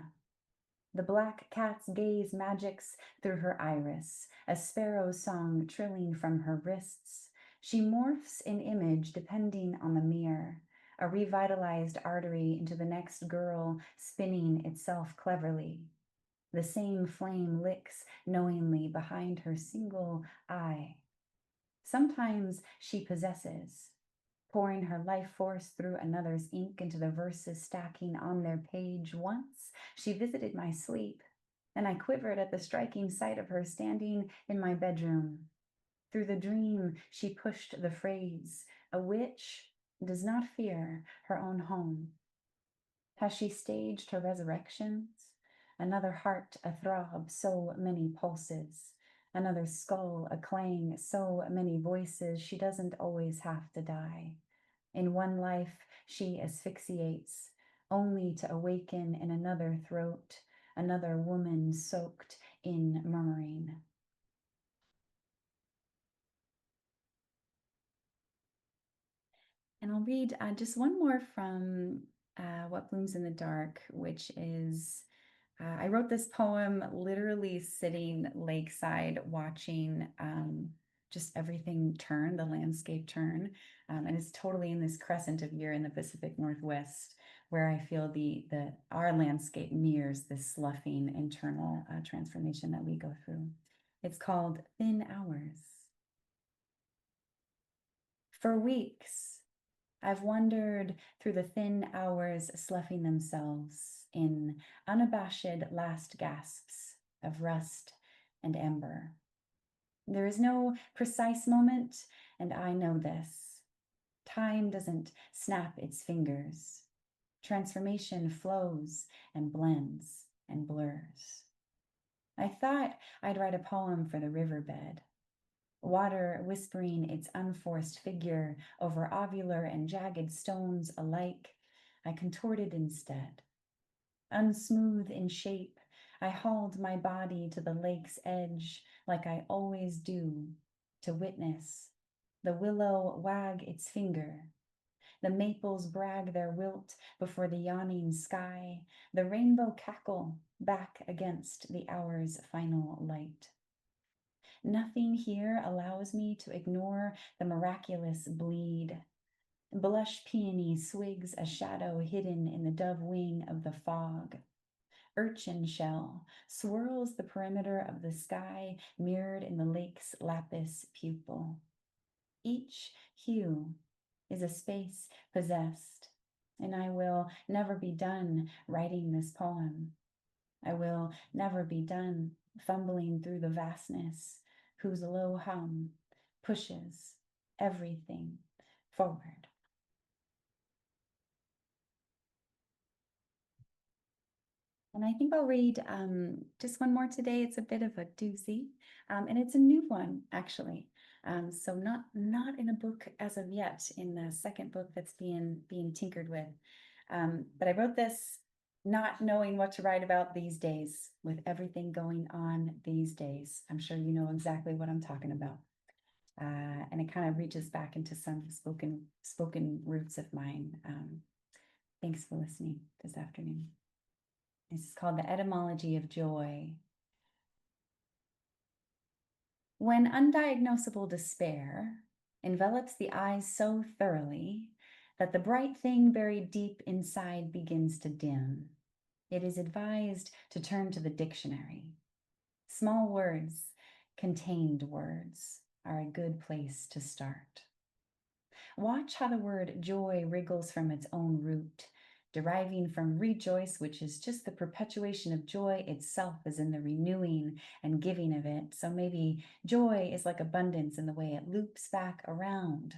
The black cat's gaze magics through her iris, a sparrow's song trilling from her wrists. She morphs in image depending on the mirror, a revitalized artery into the next girl spinning itself cleverly. The same flame licks knowingly behind her single eye. Sometimes she possesses, pouring her life force through another's ink into the verses stacking on their page. Once she visited my sleep, and I quivered at the striking sight of her standing in my bedroom. Through the dream, she pushed the phrase, "A witch does not fear her own home." Has she staged her resurrections? Another heart athrob, so many pulses. Another skull a clang, so many voices. She doesn't always have to die. In one life, she asphyxiates, only to awaken in another throat, another woman soaked in murmuring. And I'll read just one more from What Blooms in the Dark, which is, I wrote this poem literally sitting lakeside watching just everything turn, the landscape turn. And it's totally in this crescent of year in the Pacific Northwest, where I feel our landscape mirrors this sloughing internal transformation that we go through. It's called Thin Hours. For weeks, I've wandered through the thin hours sloughing themselves in unabashed last gasps of rust and amber. There is no precise moment, and I know this. Time doesn't snap its fingers. Transformation flows and blends and blurs. I thought I'd write a poem for the riverbed. Water whispering its unforced figure over ovular and jagged stones alike, I contorted instead. Unsmooth in shape, I hauled my body to the lake's edge like I always do, to witness the willow wag its finger, the maples brag their wilt before the yawning sky, the rainbow cackle back against the hour's final light. Nothing here allows me to ignore the miraculous bleed. Blush peony swigs a shadow hidden in the dove wing of the fog. Urchin shell swirls the perimeter of the sky mirrored in the lake's lapis pupil. Each hue is a space possessed, and I will never be done writing this poem. I will never be done fumbling through the vastness whose low hum pushes everything forward. And I think I'll read just one more today. It's a bit of a doozy, and it's a new one, actually. So not in a book as of yet, in the second book that's being tinkered with. But I wrote this not knowing what to write about these days, with everything going on these days. I'm sure you know exactly what I'm talking about. And it kind of reaches back into some spoken roots of mine. Thanks for listening this afternoon. This is called The Etymology of Joy. When undiagnosable despair envelops the eyes so thoroughly that the bright thing buried deep inside begins to dim, it is advised to turn to the dictionary. Small words, contained words, are a good place to start. Watch how the word joy wriggles from its own root, deriving from rejoice, which is just the perpetuation of joy itself, as in the renewing and giving of it. So maybe joy is like abundance in the way it loops back around.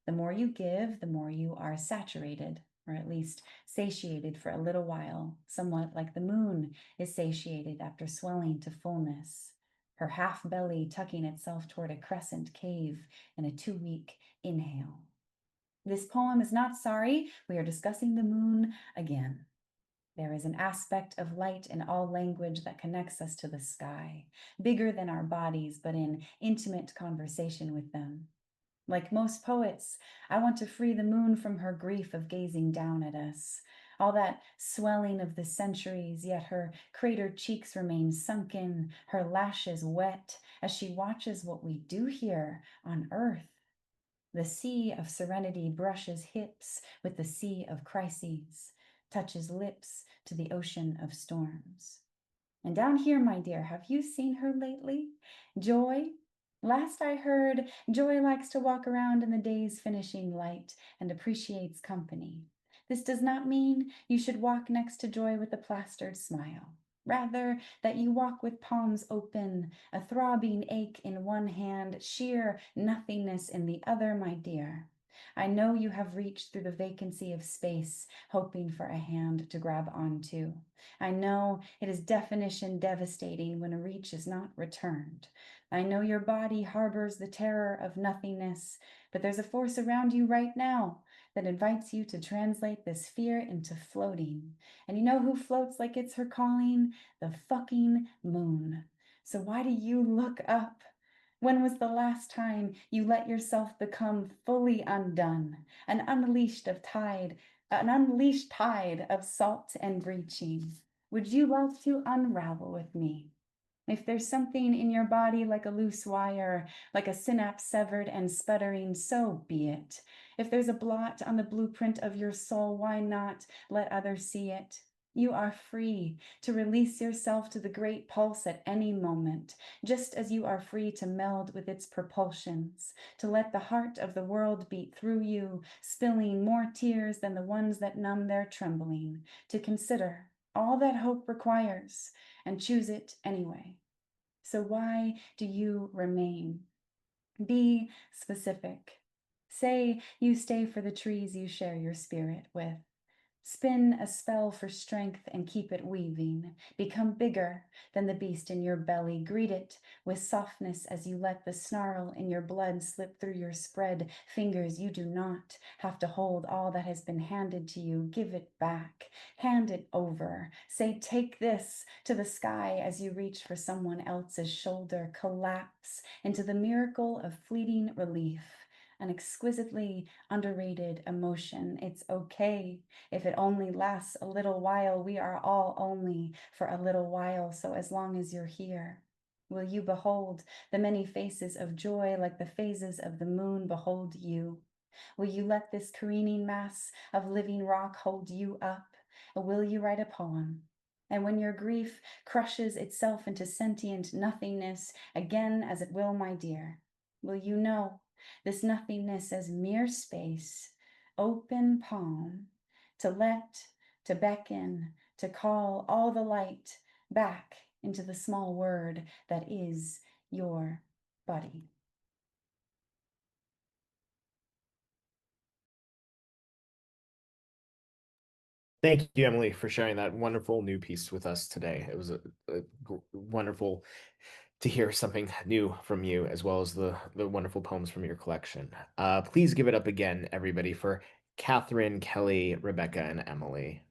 The more you give, the more you are saturated, or at least satiated for a little while, somewhat like the moon is satiated after swelling to fullness. her half belly tucking itself toward a crescent cave in a 2-week inhale. This poem is not sorry. We are discussing the moon again. There is an aspect of light in all language that connects us to the sky, bigger than our bodies, but in intimate conversation with them. Like most poets, I want to free the moon from her grief of gazing down at us. All that swelling of the centuries, yet her cratered cheeks remain sunken, her lashes wet, as she watches what we do here on Earth. The sea of serenity brushes hips with the sea of crises, touches lips to the ocean of storms. And down here, my dear, have you seen her lately? Joy? Last I heard, Joy likes to walk around in the day's finishing light and appreciates company. This does not mean you should walk next to Joy with a plastered smile. Rather, that you walk with palms open, a throbbing ache in one hand, sheer nothingness in the other, my dear. I know you have reached through the vacancy of space, hoping for a hand to grab onto. I know it is definition devastating when a reach is not returned. I know your body harbors the terror of nothingness, but there's a force around you right now that invites you to translate this fear into floating. And you know who floats like it's her calling? The fucking moon. So why do you look up? When was the last time you let yourself become fully undone, an unleashed tide of salt and breaching? Would you love to unravel with me? If there's something in your body like a loose wire, like a synapse severed and sputtering, so be it. If there's a blot on the blueprint of your soul, why not let others see it? You are free to release yourself to the great pulse at any moment, just as you are free to meld with its propulsions, to let the heart of the world beat through you, spilling more tears than the ones that numb their trembling, to consider all that hope requires and choose it anyway. So why do you remain? Be specific. Say you stay for the trees you share your spirit with. Spin a spell for strength and keep it weaving. Become bigger than the beast in your belly. Greet it with softness as you let the snarl in your blood slip through your spread fingers. You do not have to hold all that has been handed to you. Give it back. Hand it over. Say, take this to the sky as you reach for someone else's shoulder. Collapse into the miracle of fleeting relief. An exquisitely underrated emotion. It's okay if it only lasts a little while. We are all only for a little while, so as long as you're here, will you behold the many faces of joy like the phases of the moon behold you? Will you let this careening mass of living rock hold you up? Or will you write a poem? And when your grief crushes itself into sentient nothingness, again as it will, my dear, will you know this nothingness as mere space, open palm, to let, to beckon, to call all the light back into the small word that is your body.
Thank you, Emily, for sharing that wonderful new piece with us today. It was wonderful to hear something new from you, as well as the wonderful poems from your collection. Please give it up again, everybody, for Kathryn, Kelly, Rebecca, and Emily.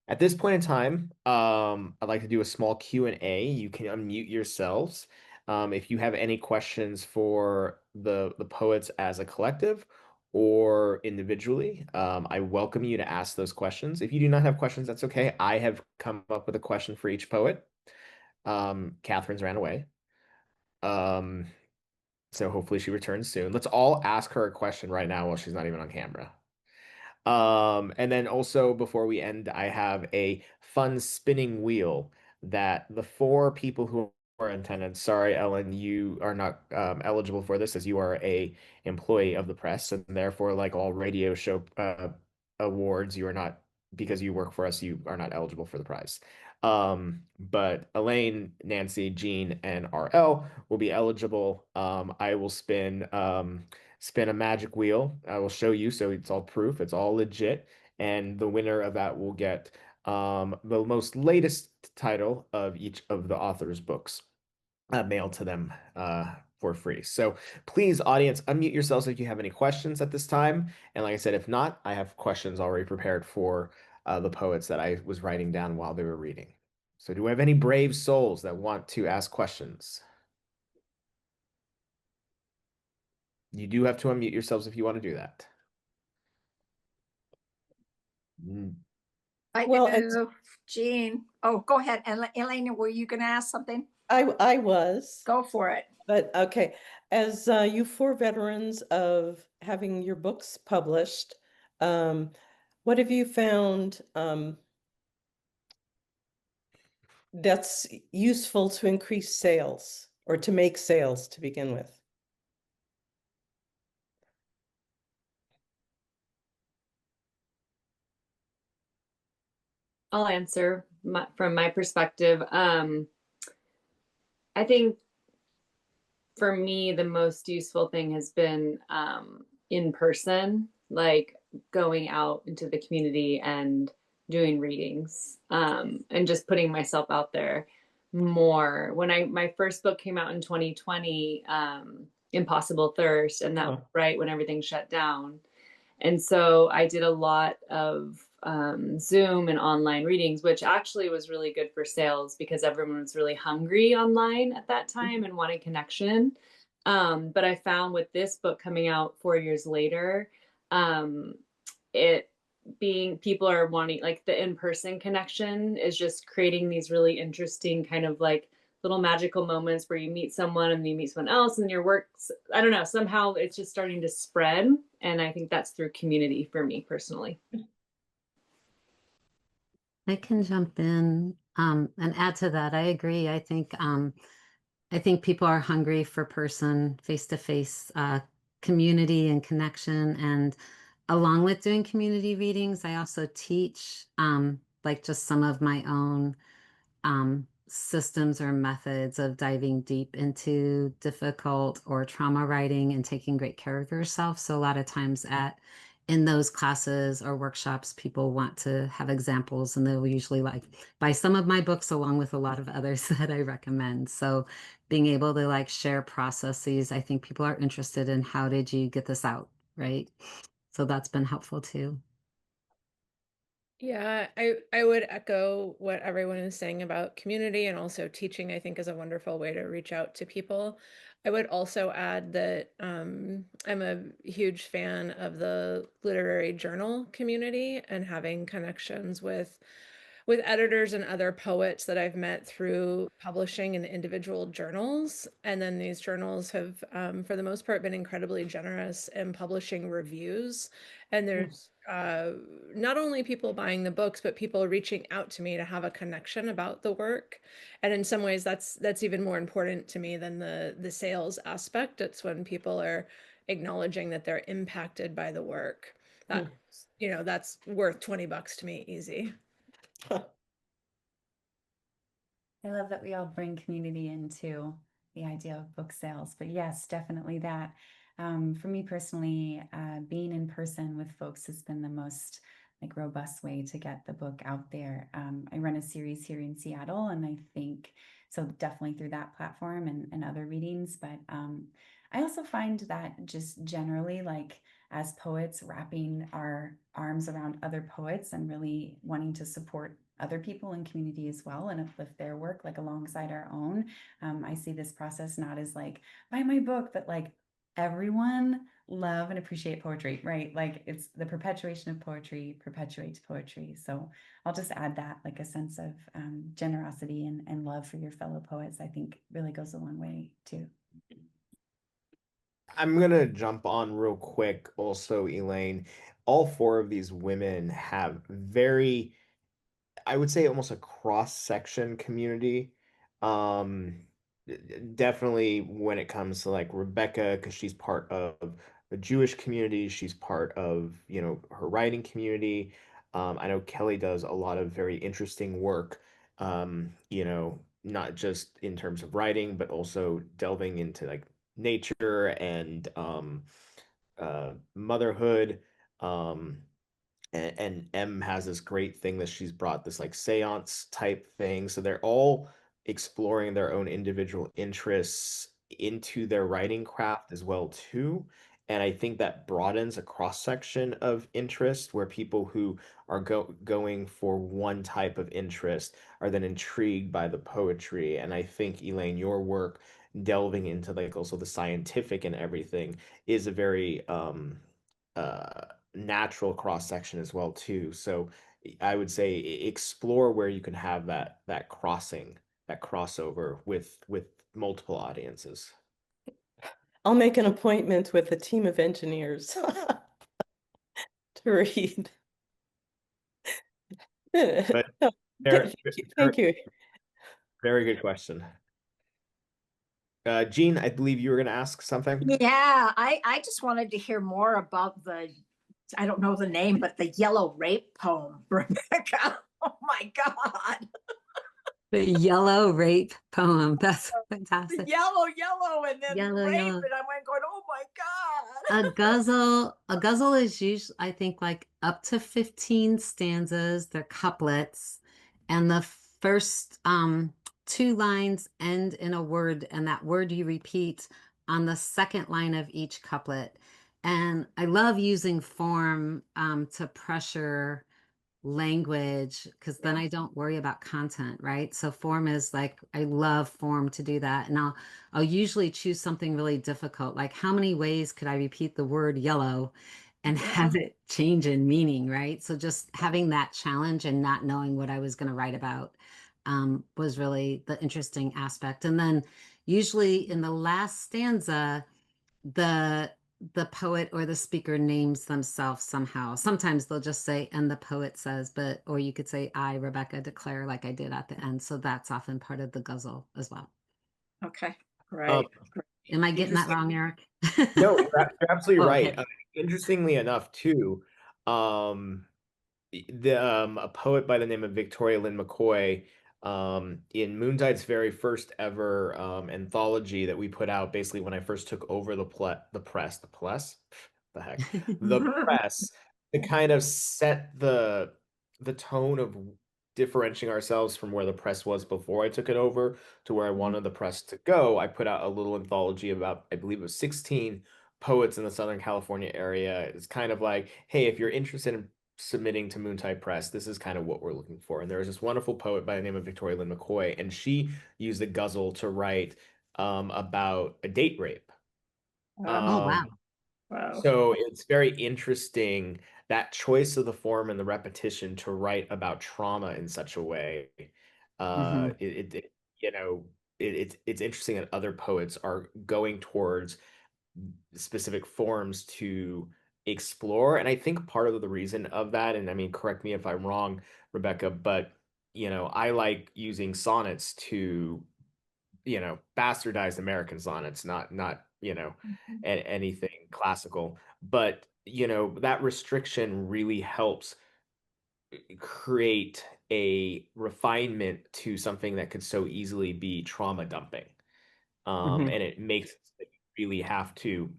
At this point in time, I'd like to do a small Q&A. You can unmute yourselves. If you have any questions for the poets as a collective or individually, I welcome you to ask those questions. If you do not have questions, that's okay. I have come up with a question for each poet. Kathryn's ran away. Um, so hopefully she returns soon. Let's all ask her a question right now while she's not even on camera. And then also before we end, I have a fun spinning wheel that the 4 people who are in attendance, sorry, Ellen, you are not eligible for this as you are a employee of the press, and therefore, like all radio show awards, you are not, because you work for us, you are not eligible for the prize. But Elaine, Nancy, Jean, and RL will be eligible. I will spin a magic wheel. I will show you, so it's all proof, it's all legit, and the winner of that will get the most latest title of each of the author's books. mailed to them for free. So please, audience, unmute yourselves if you have any questions at this time. And like I said, if not, I have questions already prepared for the poets that I was writing down while they were reading. So do we have any brave souls that want to ask questions? You do have to unmute yourselves if you want to do that. Mm.
I
Well,
do, Jean. Oh, go ahead. And Elena, were you going to ask something?
I was,
Go for it.
but okay. As you four veterans of having your books published, what have you found that's useful to increase sales or to make sales to begin with?
I'll answer from my perspective. I think for me, the most useful thing has been in person, like going out into the community and doing readings, and just putting myself out there more. When my first book came out in 2020, Impossible Thirst, and that was right when everything shut down. And so I did a lot of Zoom and online readings, which actually was really good for sales because everyone was really hungry online at that time and wanted connection. But I found with this book coming out 4 years later, it being people are wanting like the in-person connection is just creating these really interesting kind of like little magical moments where you meet someone and you meet someone else and your works, I don't know, somehow it's just starting to spread. And I think that's through community for me personally.
I can jump in and add to that. I agree. I think people are hungry for person, face-to-face community and connection. And along with doing community readings, I also teach like just some of my own systems or methods of diving deep into difficult or trauma writing and taking great care of yourself. So a lot of times in those classes or workshops, people want to have examples and they'll usually like buy some of my books along with a lot of others that I recommend. So being able to like share processes, I think people are interested in how did you get this out, right? So that's been helpful too.
Yeah, I would echo what everyone is saying about community, and also teaching, I think, is a wonderful way to reach out to people. I would also add that I'm a huge fan of the literary journal community and having connections with editors and other poets that I've met through publishing in individual journals. And then these journals have, for the most part, been incredibly generous in publishing reviews. And there's not only people buying the books, but people reaching out to me to have a connection about the work. And in some ways, that's even more important to me than the sales aspect. It's when people are acknowledging that they're impacted by the work. That, that's worth $20 to me, easy.
I love that we all bring community into the idea of book sales, but yes, definitely that. For me personally, being in person with folks has been the most like robust way to get the book out there. I run a series here in Seattle, and I think so definitely through that platform and other readings. But I also find that just generally, like as poets, wrapping our arms around other poets and really wanting to support other people in community as well and uplift their work like alongside our own. I see this process not as like buy my book, but like everyone love and appreciate poetry, right? Like it's the perpetuation of poetry perpetuates poetry. So I'll just add that like a sense of generosity and love for your fellow poets, I think really goes a long way too.
I'm gonna jump on real quick also, Elaine. All four of these women have very, I would say almost a cross-section community. Um, Definitely when it comes to like Rebecca, because she's part of the Jewish community, she's part of, her writing community. I know Kelly does a lot of very interesting work, not just in terms of writing, but also delving into like nature and motherhood. And M has this great thing that she's brought this like seance type thing. So they're all exploring their own individual interests into their writing craft as well too. And I think that broadens a cross section of interest where people who are going for one type of interest are then intrigued by the poetry. And I think, Elaine, your work delving into like also the scientific and everything is a very natural cross section as well too. So I would say explore where you can have that crossing, that crossover with multiple audiences.
I'll make an appointment with a team of engineers to read.
But
No,
very,
thank you.
very good question. Jean, I believe you were going to ask something.
Yeah, I just wanted to hear more about I don't know the name, but the Yellow Rape poem, Rebecca. Oh my God.
The yellow rape poem. That's
The
fantastic.
yellow, and then
Yellow,
rape.
yellow.
And I went going, oh my God.
A guzzle is usually, I think, like up to 15 stanzas. They're couplets, and the first two lines end in a word, and that word you repeat on the second line of each couplet. And I love using form to pressure language because then I don't worry about content, right? So form is like, I love form to do that. And I'll usually choose something really difficult, like how many ways could I repeat the word yellow and have it change in meaning, right? So just having that challenge and not knowing what I was going to write about was really the interesting aspect. And then usually in the last stanza, the the poet or the speaker names themselves somehow. Sometimes they'll just say, and the poet says, but, or you could say, I, Rebecca, declare, like I did at the end. So that's often part of the guzzle as well.
Okay,
Um,
right.
Am I getting that wrong, Eric?
No, you're absolutely right.
Okay.
Interestingly enough, too, um, a poet by the name of Victoria Lynn McCoy, in Moontide's very first ever anthology that we put out, basically when I first took over the heck, the press, to kind of set the tone of differentiating ourselves from where the press was before I took it over to where I wanted the press to go. I put out a little anthology about, I believe it was 16 poets in the Southern California area. It's kind of like, hey, if you're interested in submitting to Moontide Press, this is kind of what we're looking for. And there was this wonderful poet by the name of Victoria Lynn McCoy, and she used the guzzle to write about a date rape.
Oh, wow.
Wow.
So it's very interesting that choice of the form and the repetition to write about trauma in such a way.
Mhm.
It's interesting that other poets are going towards specific forms to explore. And I think part of the reason of that, and I mean, correct me if I'm wrong, Rebecca, but I like using sonnets to, bastardized American sonnets, not, anything classical. But, that restriction really helps create a refinement to something that could so easily be trauma dumping.
Mhm.
And it makes it so that you really have to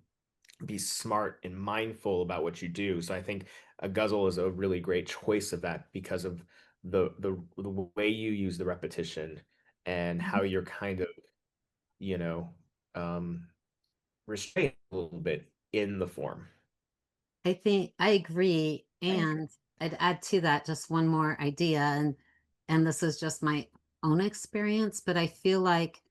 be smart and mindful about what you do. So I think a guzzle is a really great choice of that because of the way you use the repetition and how you're kind of, you know, um, restrained a little bit in the form.
I think I agree. And I'd add to that just one more idea. And this is just my own experience, but I feel like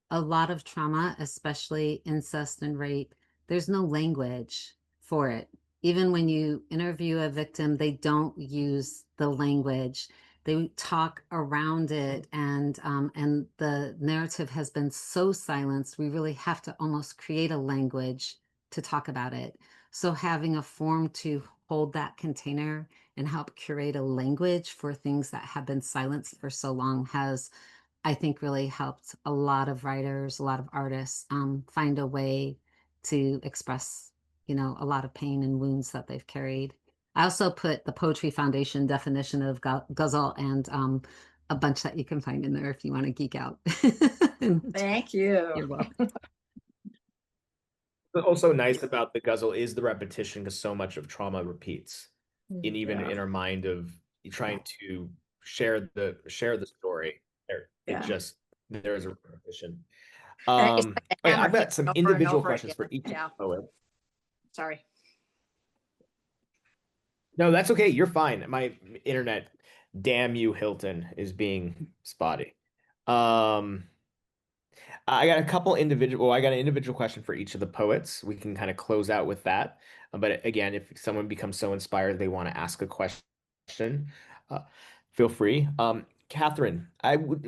a lot of trauma, especially incest and rape, there's no language for it. Even when you interview a victim, they don't use the language. They talk around it, and the narrative has been so silenced. We really have to almost create a language to talk about it. So having a form to hold that container and help curate a language for things that have been silenced for so long has, I think, really helped a lot of writers, a lot of artists find a way to express, a lot of pain and wounds that they've carried. I also put the Poetry Foundation definition of guzzle and a bunch that you can find in there if you want to geek out.
Thank you.
You're welcome.
What's also nice about the guzzle is the repetition because so much of trauma repeats. And even
Yeah.
in our mind of trying to share the story, it
Yeah.
just There is a repetition.
And it's like a
Okay,
hammer
I've got
hitting
some
over and
individual
over
questions for
again.
each
Yeah,
poet.
sorry.
No, that's okay. You're fine. My internet, damn you, Hilton, is being spotty. Um, I got an individual question for each of the poets. We can kind of close out with that. But again, if someone becomes so inspired they want to ask a question, uh, feel free. Kathryn,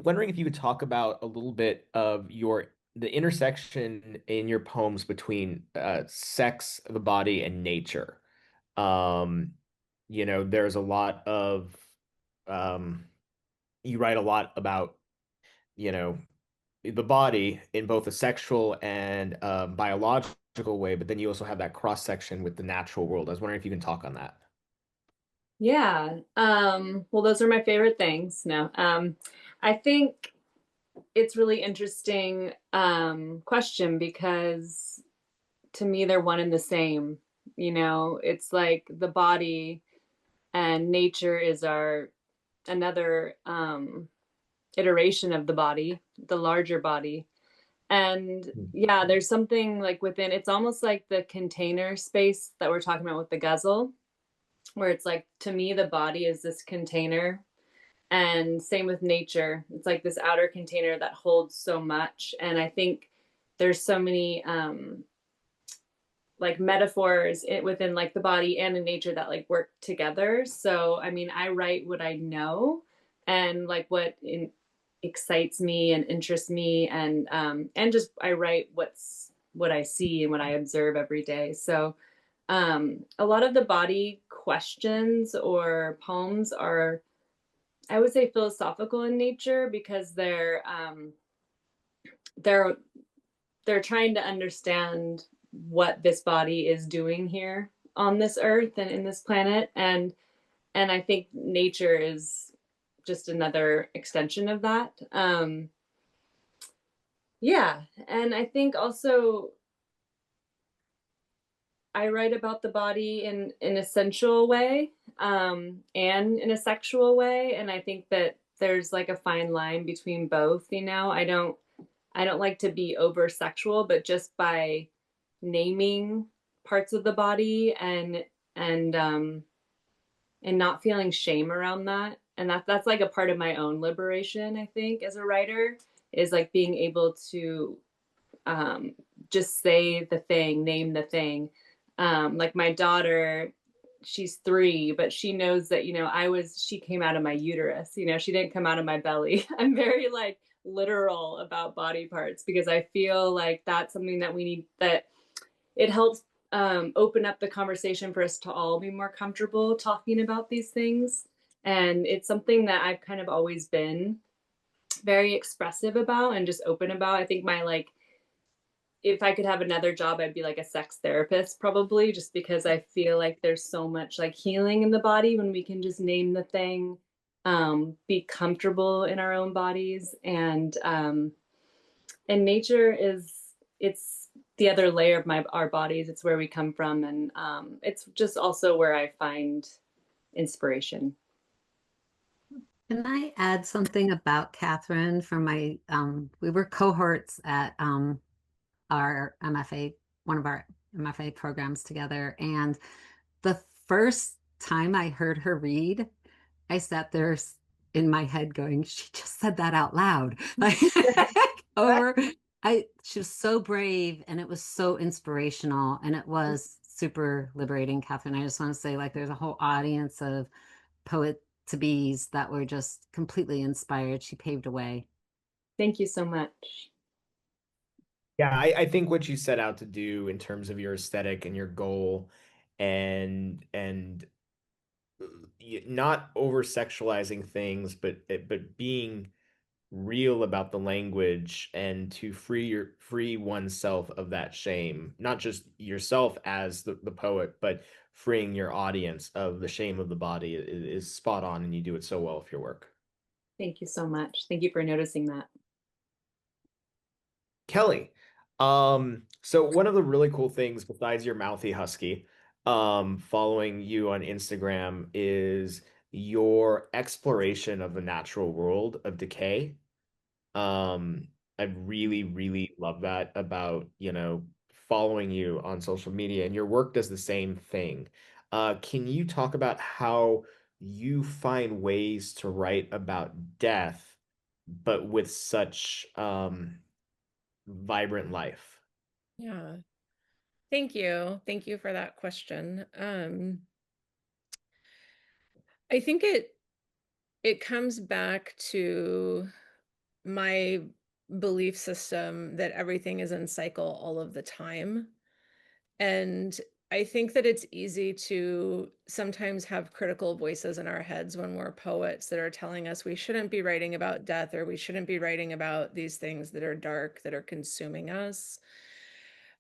wondering if you could talk about a little bit of the intersection in your poems between sex, the body, and nature. Um, there's a lot of um, you write a lot about, you know, the body in both a sexual and biological way, but then you also have that cross section with the natural world. I was wondering if you can talk on that.
Yeah. Well, those are my favorite things. No. I think it's really interesting question because to me they're one and the same. It's like the body and nature is our another iteration of the body, the larger body. And yeah, there's something like within it's almost like the container space that we're talking about with the guzzle, where it's like to me the body is this container, and same with nature. It's like this outer container that holds so much. And I think there's so many like metaphors within like the body and in nature that like work together. So I mean, I write what I know and like excites me and interests me, and just I write what I see and what I observe every day. So a lot of the body questions or poems are, I would say, philosophical in nature because they're they're trying to understand what this body is doing here on this earth and in this planet, and I think nature is just another extension of that. Yeah, and I think also I write about the body in a sensual way, and in a sexual way, and I think that there's like a fine line between both. I don't like to be over sexual, but just by naming parts of the body and and not feeling shame around that. And that's like a part of my own liberation, I think, as a writer, is like being able to um, just say the thing, name the thing. Like my daughter, she's 3, but she knows that, she came out of my uterus, she didn't come out of my belly. I'm very like literal about body parts because I feel like that's something that we need, that it helps open up the conversation for us to all be more comfortable talking about these things. And it's something that I've kind of always been very expressive about and just open about. I think my like, if I could have another job, I'd be like a sex therapist, probably, just because I feel like there's so much like healing in the body when we can just name the thing, be comfortable in our own bodies, and nature it's the other layer of our bodies. It's where we come from, and it's just also where I find inspiration.
Can I add something about Kathryn from we were cohorts at our MFA, one of our MFA programs together. And the first time I heard her read, I sat there in my head going, she just said that out loud. Like over, she was so brave and it was so inspirational and it was super liberating, Kathryn. I just want to say, like, there's a whole audience of poet to bees that were just completely inspired. She paved a way.
Thank you so much.
Yeah, I think what you set out to do in terms of your aesthetic and your goal and not over sexualizing things, but being real about the language and to free oneself of that shame, not just yourself as the poet, but freeing your audience of the shame of the body is spot on, and you do it so well with your work.
Thank you so much. Thank you for noticing that.
Kelly, so one of the really cool things besides your mouthy husky, following you on Instagram is your exploration of the natural world of decay. I really, really love that about, following you on social media, and your work does the same thing. Can you talk about how you find ways to write about death, but with such vibrant life?
Yeah. Thank you. Thank you for that question. I think it comes back to my belief system that everything is in cycle all of the time. And I think that it's easy to sometimes have critical voices in our heads when we're poets that are telling us we shouldn't be writing about death, or we shouldn't be writing about these things that are dark, that are consuming us.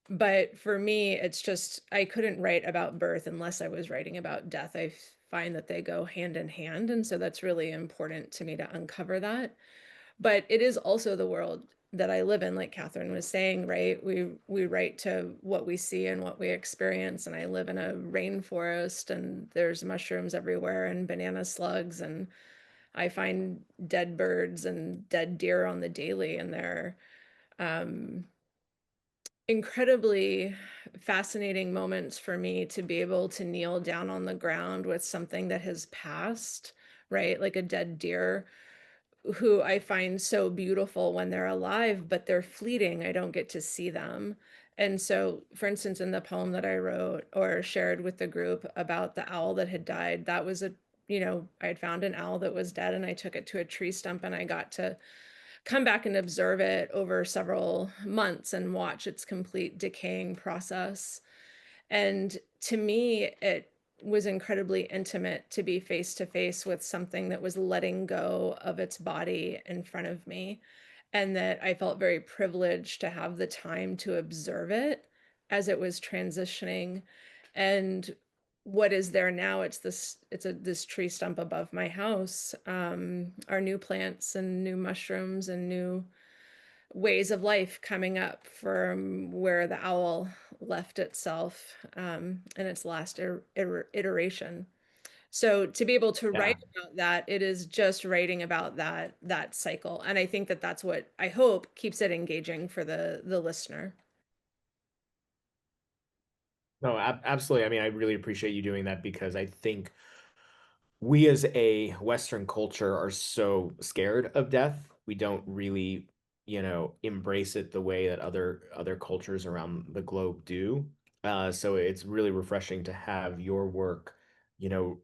But for me, it's just, I couldn't write about birth unless I was writing about death. I find that they go hand in hand. And so that's really important to me to uncover that. But it is also the world that I live in, like Kathryn was saying, right? We write to what we see and what we experience. And I live in a rainforest, and there's mushrooms everywhere and banana slugs, and I find dead birds and dead deer on the daily, and they're um, incredibly fascinating moments for me to be able to kneel down on the ground with something that has passed, right? Like a dead deer who I find so beautiful when they're alive, but they're fleeting. I don't get to see them. And so, for instance, in the poem that I wrote or shared with the group about the owl that had died, that was I had found an owl that was dead, and I took it to a tree stump, and I got to come back and observe it over several months and watch its complete decaying process. And to me, it was incredibly intimate to be face to face with something that was letting go of its body in front of me. And that I felt very privileged to have the time to observe it as it was transitioning. And what is there now? This tree stump above my house. Are new plants and new mushrooms and new ways of life coming up from where the owl left itself in its last iteration. So to be able to
Yeah.
write about that, it is just writing about that cycle. And I think that that's what I hope keeps it engaging for the listener.
No, absolutely. I mean, I really appreciate you doing that because I think we as a Western culture are so scared of death. We don't really, embrace it the way that other cultures around the globe do. So it's really refreshing to have your work,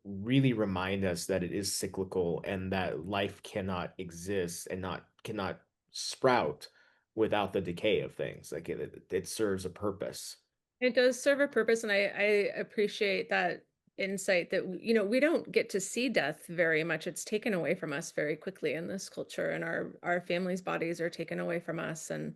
really remind us that it is cyclical and that life cannot exist and not cannot sprout without the decay of things. Like it serves a purpose.
It does serve a purpose, and I appreciate that insight that we don't get to see death very much. It's taken away from us very quickly in this culture, and our families' bodies are taken away from us, and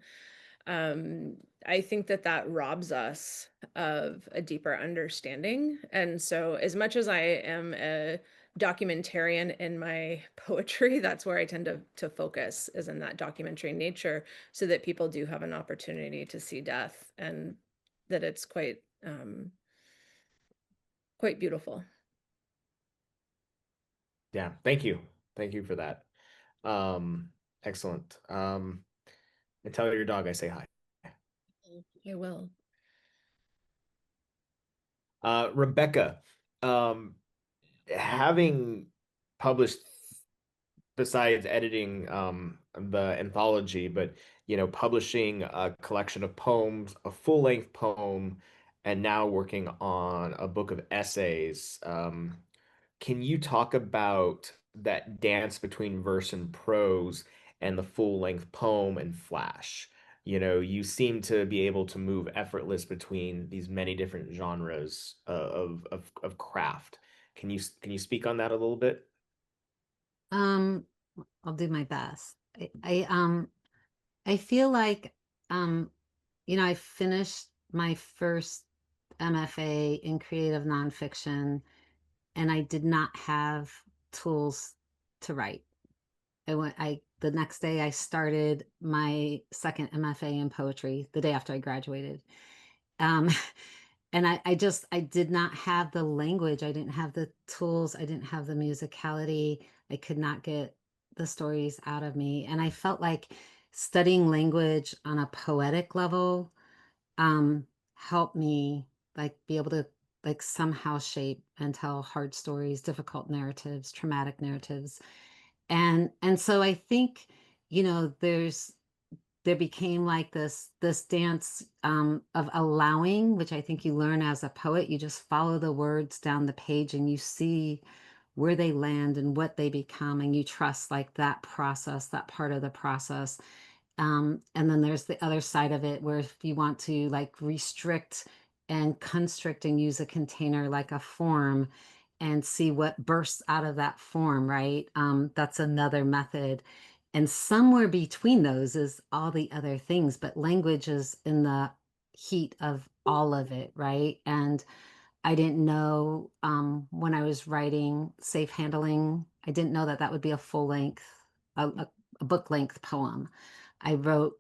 um, I think that that robs us of a deeper understanding. And so, as much as I am a documentarian in my poetry, that's where I tend to focus, is in that documentary nature, so that people do have an opportunity to see death, and that it's quite beautiful.
Yeah, thank you. Thank you for that. Excellent. And tell your dog I say hi.
I will.
Rebecca, um, having published besides editing the anthology, but publishing a collection of poems, a full-length poem, and now working on a book of essays. Can you talk about that dance between verse and prose and the full-length poem and flash? You seem to be able to move effortless between these many different genres of craft. Can you speak on that a little bit?
Um, I'll do my best. I feel like I finished my first MFA in creative nonfiction, and I did not have tools to write. The next day I started my second MFA in poetry, the day after I graduated. Um, and I did not have the language. I didn't have the tools. I didn't have the musicality. I could not get the stories out of me. And I felt like studying language on a poetic level helped me like be able to like somehow shape and tell hard stories, difficult narratives, traumatic narratives. And so I think, you know, there became like this dance of allowing, which I think you learn as a poet. You just follow the words down the page and you see where they land and what they become, and you trust like that process, that part of the process. And then there's the other side of it where if you want to like restrict and constrict and use a container like a form and see what bursts out of that form, right? That's another method. And somewhere between those is all the other things, but language is in the heat of all of it, right? And I didn't know when I was writing Safe Handling, I didn't know that that would be a full length, a book length poem. I wrote,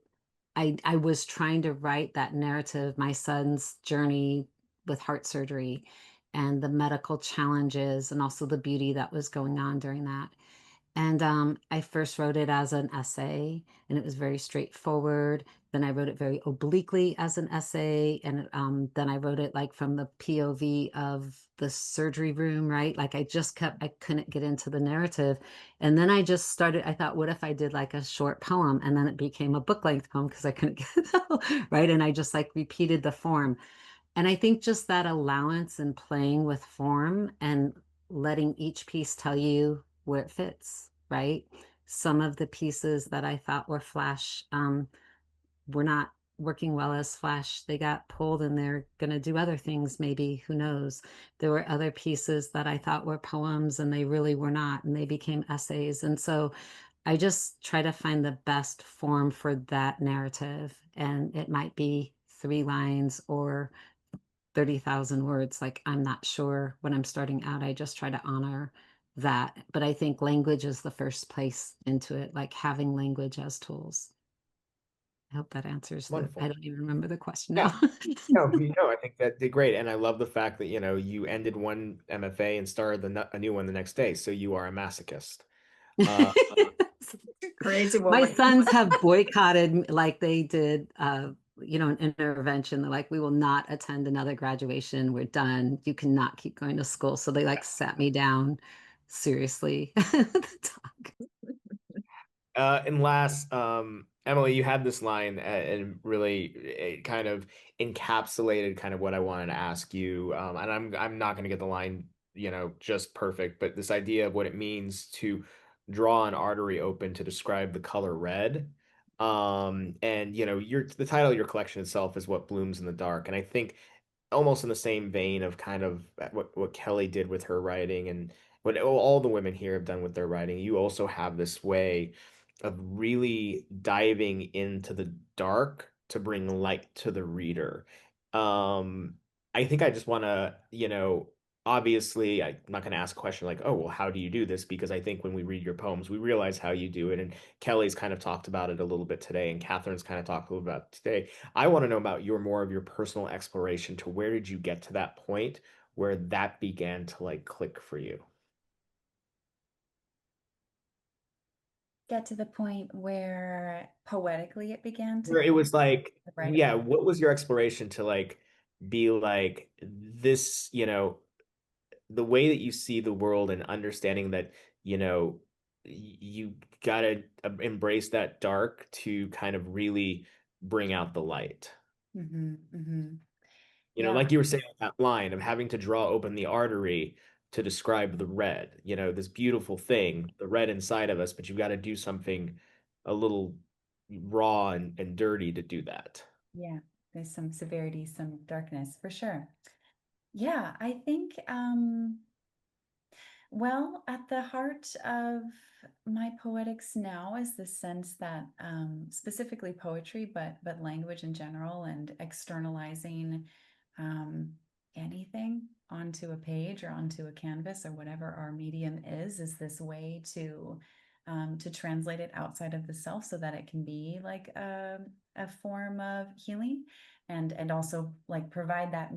I was trying to write that narrative, my son's journey with heart surgery and the medical challenges and also the beauty that was going on during that. And I first wrote it as an essay, and it was very straightforward. Then I wrote it very obliquely as an essay, and then I wrote it like from the POV of the surgery room, right? Like I couldn't get into the narrative. And then I just started, I thought, what if I did like a short poem? And then it became a book length poem because I couldn't get it out, right? And I just like repeated the form. And I think just that allowance and playing with form and letting each piece tell you where it fits, right? Some of the pieces that I thought were flash were not working well as flash. They got pulled and they're going to do other things, maybe, who knows. There were other pieces that I thought were poems and they really were not, and they became essays. And so I just try to find the best form for that narrative. And it might be 3 lines or 30,000 words. Like, I'm not sure when I'm starting out. I just try to honor that. But I think language is the first place into it, like having language as tools. I hope that answers I
Wonderful.
don't even remember the question
Yeah.
now.
No, I think that did great. And I love the fact that, you ended one MFA and started a new one the next day. So you are a masochist. Uh,
Crazy
My
woman.
sons have boycotted like they did, an intervention. They're like, we will not attend another graduation. We're done. You cannot keep going to school. So they like sat me down seriously.
and last, Emily, you had this line and really it kind of encapsulated kind of what I wanted to ask you. And I'm not going to get the line, just perfect, but this idea of what it means to draw an artery open to describe the color red. And the title of your collection itself is What Blooms in the Dark. And I think almost in the same vein of kind of what Kelly did with her writing and what all the women here have done with their writing, you also have this way of really diving into the dark to bring light to the reader. Um, I think I just want to, obviously, I'm not going to ask a question like, oh, well, how do you do this? Because I think when we read your poems, we realize how you do it. And Kelly's kind of talked about it a little bit today, and Kathryn's kind of talked a little about it today. I want to know about more of your personal exploration to where did you get to that point where that began to like click for you?
Get to the point where poetically it began to
Where it was like,
write
yeah,
about.
what was your exploration to like be like this, the way that you see the world and understanding that, you gotta embrace that dark to kind of really bring out the light.
Mm-hmm, mm-hmm.
Like
Yeah,
you were saying that line of having to draw open the artery to describe the red, this beautiful thing, the red inside of us, but you've got to do something a little raw and dirty to do that.
yeah. There's some severity, some darkness for sure. Yeah, I think well, at the heart of my poetics now is the sense that specifically poetry, but language in general and externalizing um, anything onto a page or onto a canvas or whatever our medium is this way to translate it outside of the self so that it can be like a form of healing and also like provide that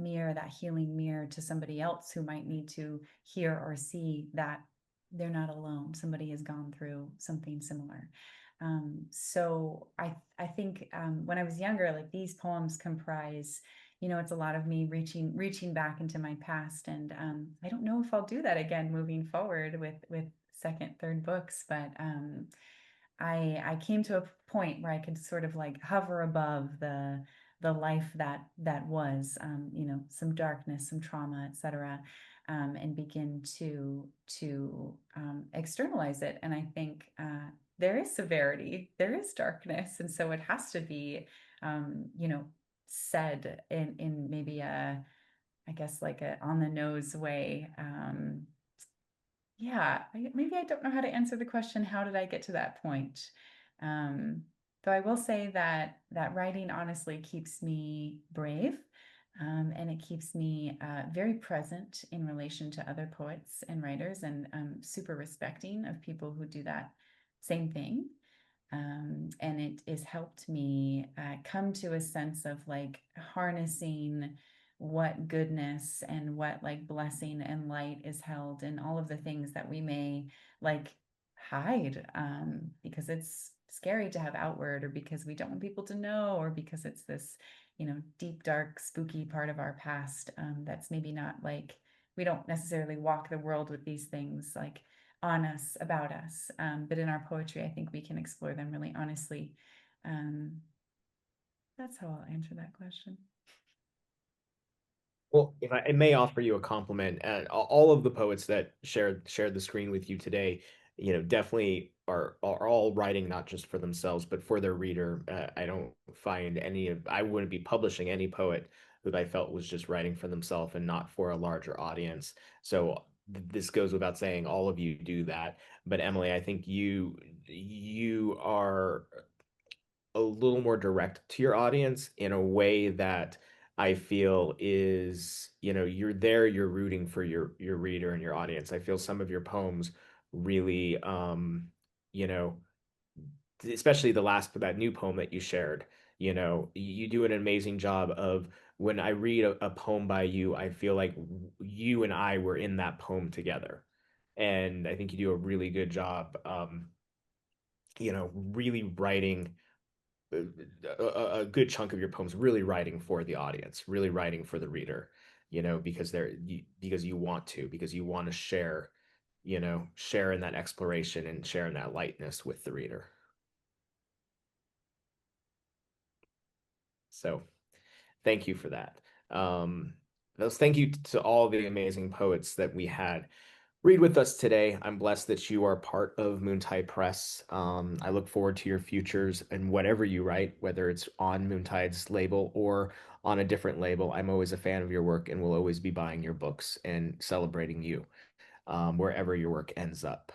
healing mirror to somebody else who might need to hear or see that they're not alone. Somebody has gone through something similar. So I think when I was younger, like these poems comprise, it's a lot of me reaching back into my past, and I don't know if I'll do that again moving forward with second, third books, but I came to a point where I could sort of like hover above the life that was, some darkness, some trauma, etc., and begin to externalize it. And I think there is severity, there is darkness, and so it has to be, said in maybe I guess like a on the nose way. Yeah, maybe I don't know how to answer the question, how did I get to that point? Um, though I will say that writing honestly keeps me brave, and it keeps me very present in relation to other poets and writers, and super respecting of people who do that same thing. And it has helped me come to a sense of like harnessing what goodness and what like blessing and light is held in all of the things that we may like hide, because it's scary to have outward, or because we don't want people to know, or because it's this deep dark spooky part of our past, that's maybe not like we don't necessarily walk the world with these things like on us, about us. But in our poetry, I think we can explore them really honestly. Um, that's how I'll answer that question.
Well, if I may offer you a compliment, all of the poets that shared the screen with you today, definitely are all writing not just for themselves, but for their reader. I don't find I wouldn't be publishing any poet who I felt was just writing for themselves and not for a larger audience. So this goes without saying, all of you do that. But Emily, I think you are a little more direct to your audience in a way that I feel is, you're there, you're rooting for your reader and your audience. I feel some of your poems really, you know, especially the last that new poem that you shared, you do an amazing job of when I read a poem by you, I feel like you and I were in that poem together. And I think you do a really good job, really writing a good chunk of your poems really writing for the audience, really writing for the reader, because you want to share, share in that exploration and share in that lightness with the reader. So thank you for that. Those thank you to all the amazing poets that we had read with us today. I'm blessed that you are part of Moontide Press. I look forward to your futures and whatever you write, whether it's on Moontide's label or on a different label. I'm always a fan of your work and will always be buying your books and celebrating you, wherever your work ends up.